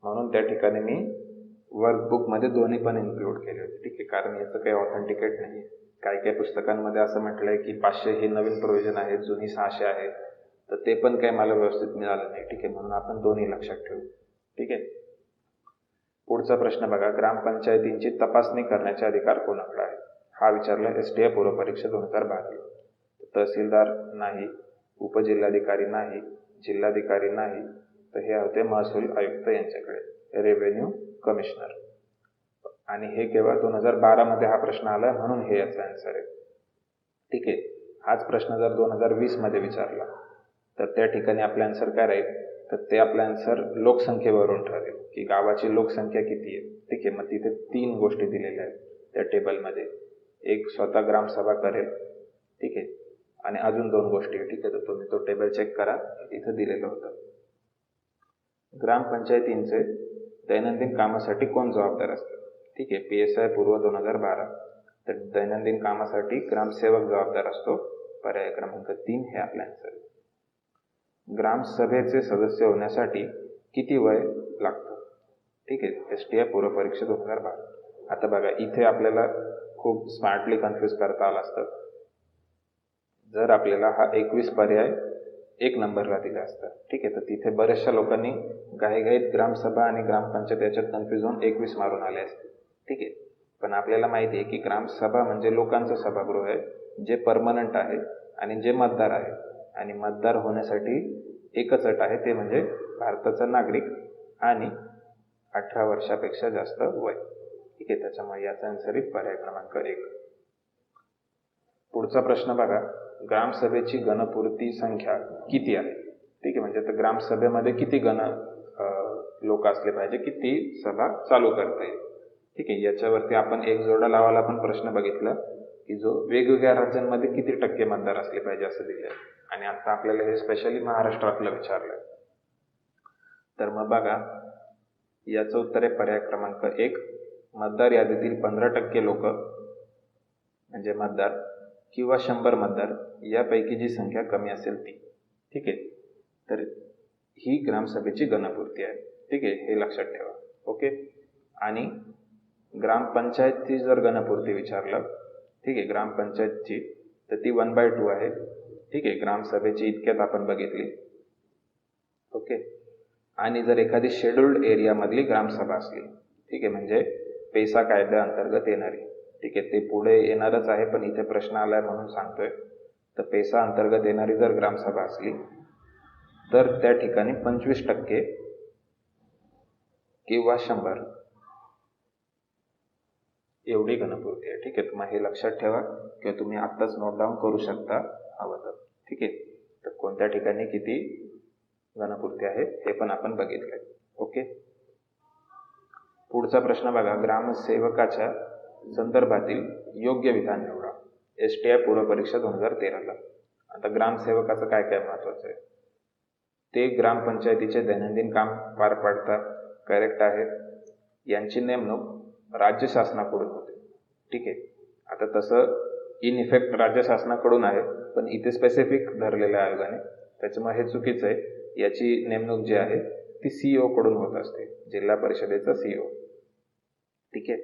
म्हणून त्या ठिकाणी मी वर्कबुकमध्ये दोन्ही पण इन्क्लूड केले होते. ठीक आहे, कारण याचं काही ऑथेंटिकेट नाही. काही पुस्तकांमध्ये असं म्हटलंय की 500 ही नवीन प्रोव्हिजन आहे, जुनी 600 आहे, तर ते पण काही मला व्यवस्थित मिळालं नाही. ठीक आहे, म्हणून आपण दोन्ही लक्षात ठेवू. ठीक आहे. पुढचा प्रश्न बघा. ग्रामपंचायतींची तपासणी करण्याचे अधिकार कोणाकडे आहे? हा विचारला STI पूर्व परीक्षा 2012. तहसीलदार नाही, उपजिल्हाधिकारी नाही, जिल्हाधिकारी नाही, तर हे होते महसूल आयुक्त यांच्याकडे, रेव्हेन्यू कमिशनर. आणि हे केव्हा 2012 मध्ये हा प्रश्न आला, म्हणून हे याचा आन्सर आहे. ठीक आहे, हाच प्रश्न जर 2020 मध्ये विचारला तर त्या ठिकाणी आपला आन्सर काय राहील, तर ते आपला आन्सर लोकसंख्येवरून ठरेल की गावाची लोकसंख्या किती आहे. ठीक आहे, मग तिथे 3 गोष्टी दिलेल्या आहेत त्या टेबलमध्ये. एक स्वतः ग्रामसभा करेल, ठीक आहे, आणि अजून 2 गोष्टी. ठीक आहे, तर तुम्ही तो टेबल चेक करा, तिथं दिलेलं होतं. ग्रामपंचायतींचे दैनंदिन कामासाठी कोण जबाबदार असतं? ठीक आहे, PSI पूर्व 2012. तर दैनंदिन कामासाठी ग्रामसेवक जबाबदार असतो, पर्याय क्रमांक 3 हे आपला आन्सर आहे. ग्रामसभेचे सदस्य होण्यासाठी किती वय लागतं? ठीक आहे, STI पूर्व परीक्षा 2012. आता बघा, इथे आपल्याला खूप स्मार्टली कन्फ्यूज करता आलं असतं जर आपल्याला हा 21 पर्याय 1 नंबरला दिला असता. ठीक आहे, तर तिथे बऱ्याचशा लोकांनी घाईघाईत ग्रामसभा आणि ग्रामपंचायत याच्यात कन्फ्यूज होऊन 21 मारून आले असते. ठीक आहे, पण आपल्याला माहिती आहे की ग्रामसभा म्हणजे लोकांचं सभागृह आहे, जे परमनंट आहे आणि जे मतदार आहे. आणि मतदार होण्यासाठी एकच अट आहे, ते म्हणजे भारताचा नागरिक आणि 18 वर्षापेक्षा जास्त वय. ठीक आहे, त्याच्यामुळे याचा आन्सर आहे पर्याय क्रमांक 1. पुढचा प्रश्न बघा. ग्रामसभेची गणपूर्ती संख्या किती आहे? ठीक आहे, म्हणजे तर ग्रामसभेमध्ये किती लोक असले पाहिजे की ती सभा चालू करता येईल. ठीक आहे, याच्यावरती आपण एक जोडा लावायला पण प्रश्न बघितला की जो वेगवेगळ्या राज्यांमध्ये किती टक्के मतदार असले पाहिजे असं दिलंय, आणि आता आपल्याला हे स्पेशली महाराष्ट्रातलं विचारलंय. तर मग बघा, याचं उत्तर आहे पर्याय क्रमांक 1. मतदार यादीतील 15% लोक म्हणजे मतदार किंवा 100 मतदार यापैकी जी संख्या कमी असेल ती. ठीक आहे, तर ही ग्रामसभेची गणपूर्ती आहे. ठीक आहे, हे लक्षात ठेवा. ओके. आणि ग्रामपंचायतची जर गणपूर्ती विचारलं, ठीक आहे, ग्रामपंचायतची, तर ती 1/2 आहे. ठीक आहे, ग्रामसभेची इतक्यात आपण बघितली. ओके. आणि जर एखादी शेड्युल्ड एरियामधली ग्रामसभा असली, ठीक आहे, म्हणजे पेसा कायद्या अंतर्गत येणारी, ठीक आहे, ते पुढे येणारच आहे पण इथे प्रश्न आलाय म्हणून सांगतोय. तर पेसा अंतर्गत येणारी जर ग्रामसभा असली तर त्या ठिकाणी 25% किंवा 100 एवढी गणपूर्ती आहे. ठीक आहे, मग हे लक्षात ठेवा किंवा तुम्ही आत्ताच नोट डाऊन करू शकता हवं तर. ठीक आहे, तर कोणत्या ठिकाणी किती गणपूर्ती आहे हे पण आपण बघितलंय. ओके. पुढचा प्रश्न बघा, ग्रामसेवकाच्या संदर्भातील योग्य विधान निवडा. STI पूर्व परीक्षा 2013ला. आता ग्रामसेवकाचं काय काय महत्वाचं आहे? ते ग्रामपंचायतीचे दैनंदिन काम पार पाडतात. करेक्ट आहे. यांची नेमणूक राज्य शासनाकडून होते. ठीक आहे, आता तसं इन इफेक्ट राज्य शासनाकडून आहे पण इथे स्पेसिफिक धरलेलं आहे आयोगाने, त्याच्यामुळे हे चुकीचं आहे. याची नेमणूक जी आहे ती CEO कडून होत असते, जिल्हा परिषदेचा CEO. ठीक आहे,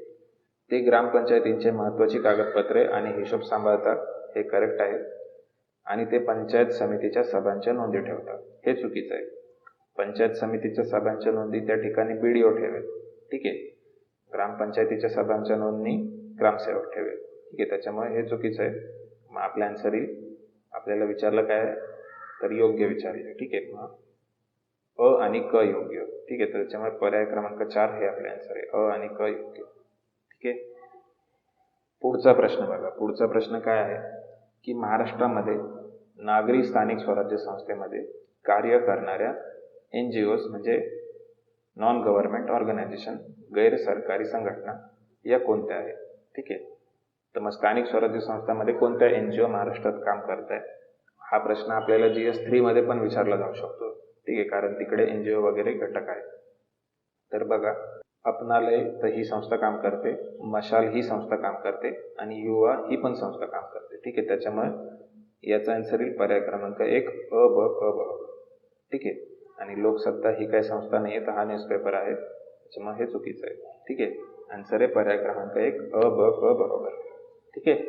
ते ग्रामपंचायतींचे महत्त्वाची कागदपत्रे आणि हिशोब सांभाळतात. हे करेक्ट आहे. आणि ते पंचायत समितीच्या सभांच्या नोंदी ठेवतात. हे चुकीचं आहे. पंचायत समितीच्या सभांच्या नोंदी त्या ठिकाणी BDO ठेवेल. ठीक आहे, ग्रामपंचायतीच्या सभांच्या नोंदणी ग्रामसेवक ठेवेल. ठीक आहे, त्याच्यामुळे हे चुकीचं आहे. मग आपल्या आन्सर येईल, आपल्याला विचारलं काय तर योग्य विचारले. ठीक आहे, मग अ आणि क योग्य. ठीक आहे, तर त्याच्यामुळे पर्याय क्रमांक 4 हे आपले आन्सर आहे, अ आणि क योग्य. ठीक आहे. पुढचा प्रश्न बघा. पुढचा प्रश्न काय आहे की महाराष्ट्रामध्ये नागरी स्थानिक स्वराज्य संस्थेमध्ये कार्य करणाऱ्या NGOज म्हणजे नॉन गव्हर्नमेंट ऑर्गनायझेशन, गैर सरकारी संघटना या कोणत्या आहेत? ठीक आहे, तर मग स्थानिक स्वराज्य संस्थांमध्ये कोणत्या NGO महाराष्ट्रात काम करत आहे? हा प्रश्न आपल्याला GS3 मध्ये पण विचारला जाऊ शकतो. ठीक आहे, कारण तिकडे NGO वगैरे घटक आहेत. तर बघा, अपनालय तर ही संस्था काम करते, मशाल ही संस्था काम करते आणि युवा ही पण संस्था काम करते. ठीक आहे, त्याच्यामुळे याचा आन्सर येईल पर्याय क्रमांक 1 अ ब क बरोबर. ठीक आहे, आणि लोकसत्ता ही काही संस्था नाही आहे, तर हा न्यूजपेपर आहे, त्याच्यामुळे हे चुकीचं आहे. ठीक आहे, आन्सर आहे पर्याय क्रमांक 1 अ ब क बरोबर. ठीक आहे,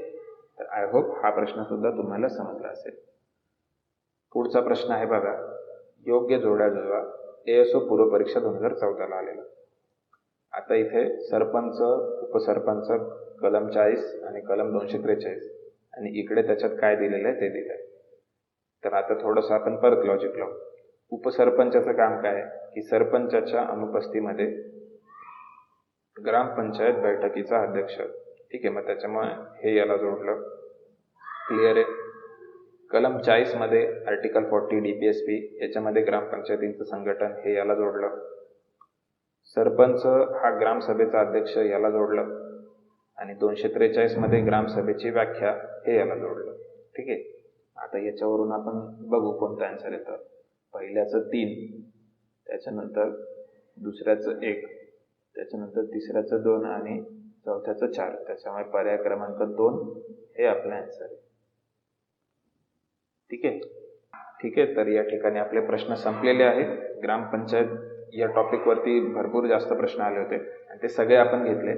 तर आय होप हा प्रश्न सुद्धा तुम्हाला समजला असेल. पुढचा प्रश्न आहे बघा, योग्य जोड्या जुळवा. ASO पूर्व परीक्षा 2014ला आलेला. आता इथे सरपंच, उपसरपंच कलम 40 आणि कलम 243 आणि इकडे त्याच्यात काय दिलेलं आहे ते दिलं आहे. तर आता थोडंसं आपण परत लॉजिक लावू. उपसरपंचाचं काम काय आहे की सरपंचाच्या अनुपस्थितीमध्ये ग्रामपंचायत बैठकीचा अध्यक्ष. ठीक आहे, मग त्याच्यामुळे हे याला जोडलं. क्लिअर आहे. कलम 40 मध्ये आर्टिकल 40 DPSP याच्यामध्ये ग्रामपंचायतींचं संघटन हे याला जोडलं. सरपंच हा ग्रामसभेचा अध्यक्ष याला जोडलं आणि 243 मध्ये ग्रामसभेची व्याख्या हे याला जोडलं. ठीक आहे, आता याच्यावरून आपण बघू कोणता आन्सर येतं. पहिल्याचं 3, त्याच्यानंतर दुसऱ्याचं 1, त्याच्यानंतर तिसऱ्याचं 2 आणि चौथ्याचं 4. त्याच्यामुळे पर्याय क्रमांक 2 हे आपलं आन्सर आहे. ठीक आहे. ठीक आहे, तर या ठिकाणी आपले प्रश्न संपलेले आहेत. ग्रामपंचायत या टॉपिकवरती भरपूर जास्त प्रश्न आले होते आणि ते सगळे आपण घेतले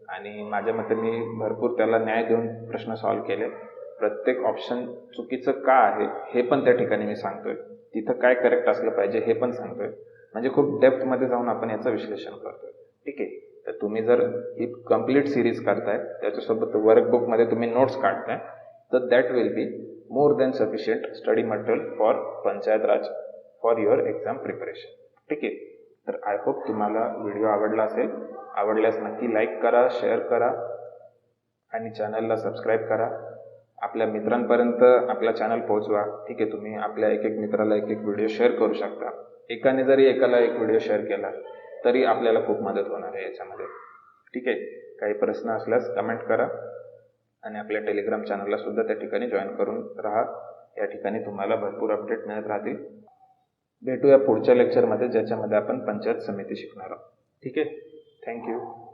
आणि माझ्या मते मी भरपूर त्याला न्याय देऊन प्रश्न सॉल्व्ह केले. प्रत्येक ऑप्शन चुकीचं का आहे हे पण त्या ठिकाणी मी सांगतोय, तिथं काय करेक्ट असलं पाहिजे हे पण सांगतोय. म्हणजे खूप डेप्थमध्ये जाऊन आपण याचं विश्लेषण करतोय. ठीक आहे, तर तुम्ही जर ही कम्प्लीट सिरीज करताय, त्याच्यासोबत वर्कबुकमध्ये तुम्ही नोट्स काढताय, तर that will be more than sufficient study material for panchayat Raj for your exam preparation. ठीक आहे, तर आय होप तुम्हाला व्हिडिओ आवडला असेल. आवडल्यास नक्की लाईक करा, शेअर करा आणि चॅनलला सबस्क्राईब करा. आपल्या मित्रांपर्यंत आपला चॅनल पोहोचवा. ठीक आहे, तुम्ही आपल्या एक मित्राला एक व्हिडिओ शेअर करू शकता. एकाने जरी एकाला एक व्हिडिओ शेअर केला तरी आपल्याला खूप मदत होणार आहे याच्यामध्ये. ठीक आहे, काही प्रश्न असल्यास कमेंट करा आणि आपल्या टेलिग्राम चॅनलला सुद्धा त्या ठिकाणी जॉईन करून राहा. या ठिकाणी तुम्हाला भरपूर अपडेट मिळत राहतील. भेटूया पुढच्या लेक्चरमध्ये, ज्याच्यामध्ये आपण पंचायत समिती शिकणार आहोत. ठीक आहे. थँक्यू.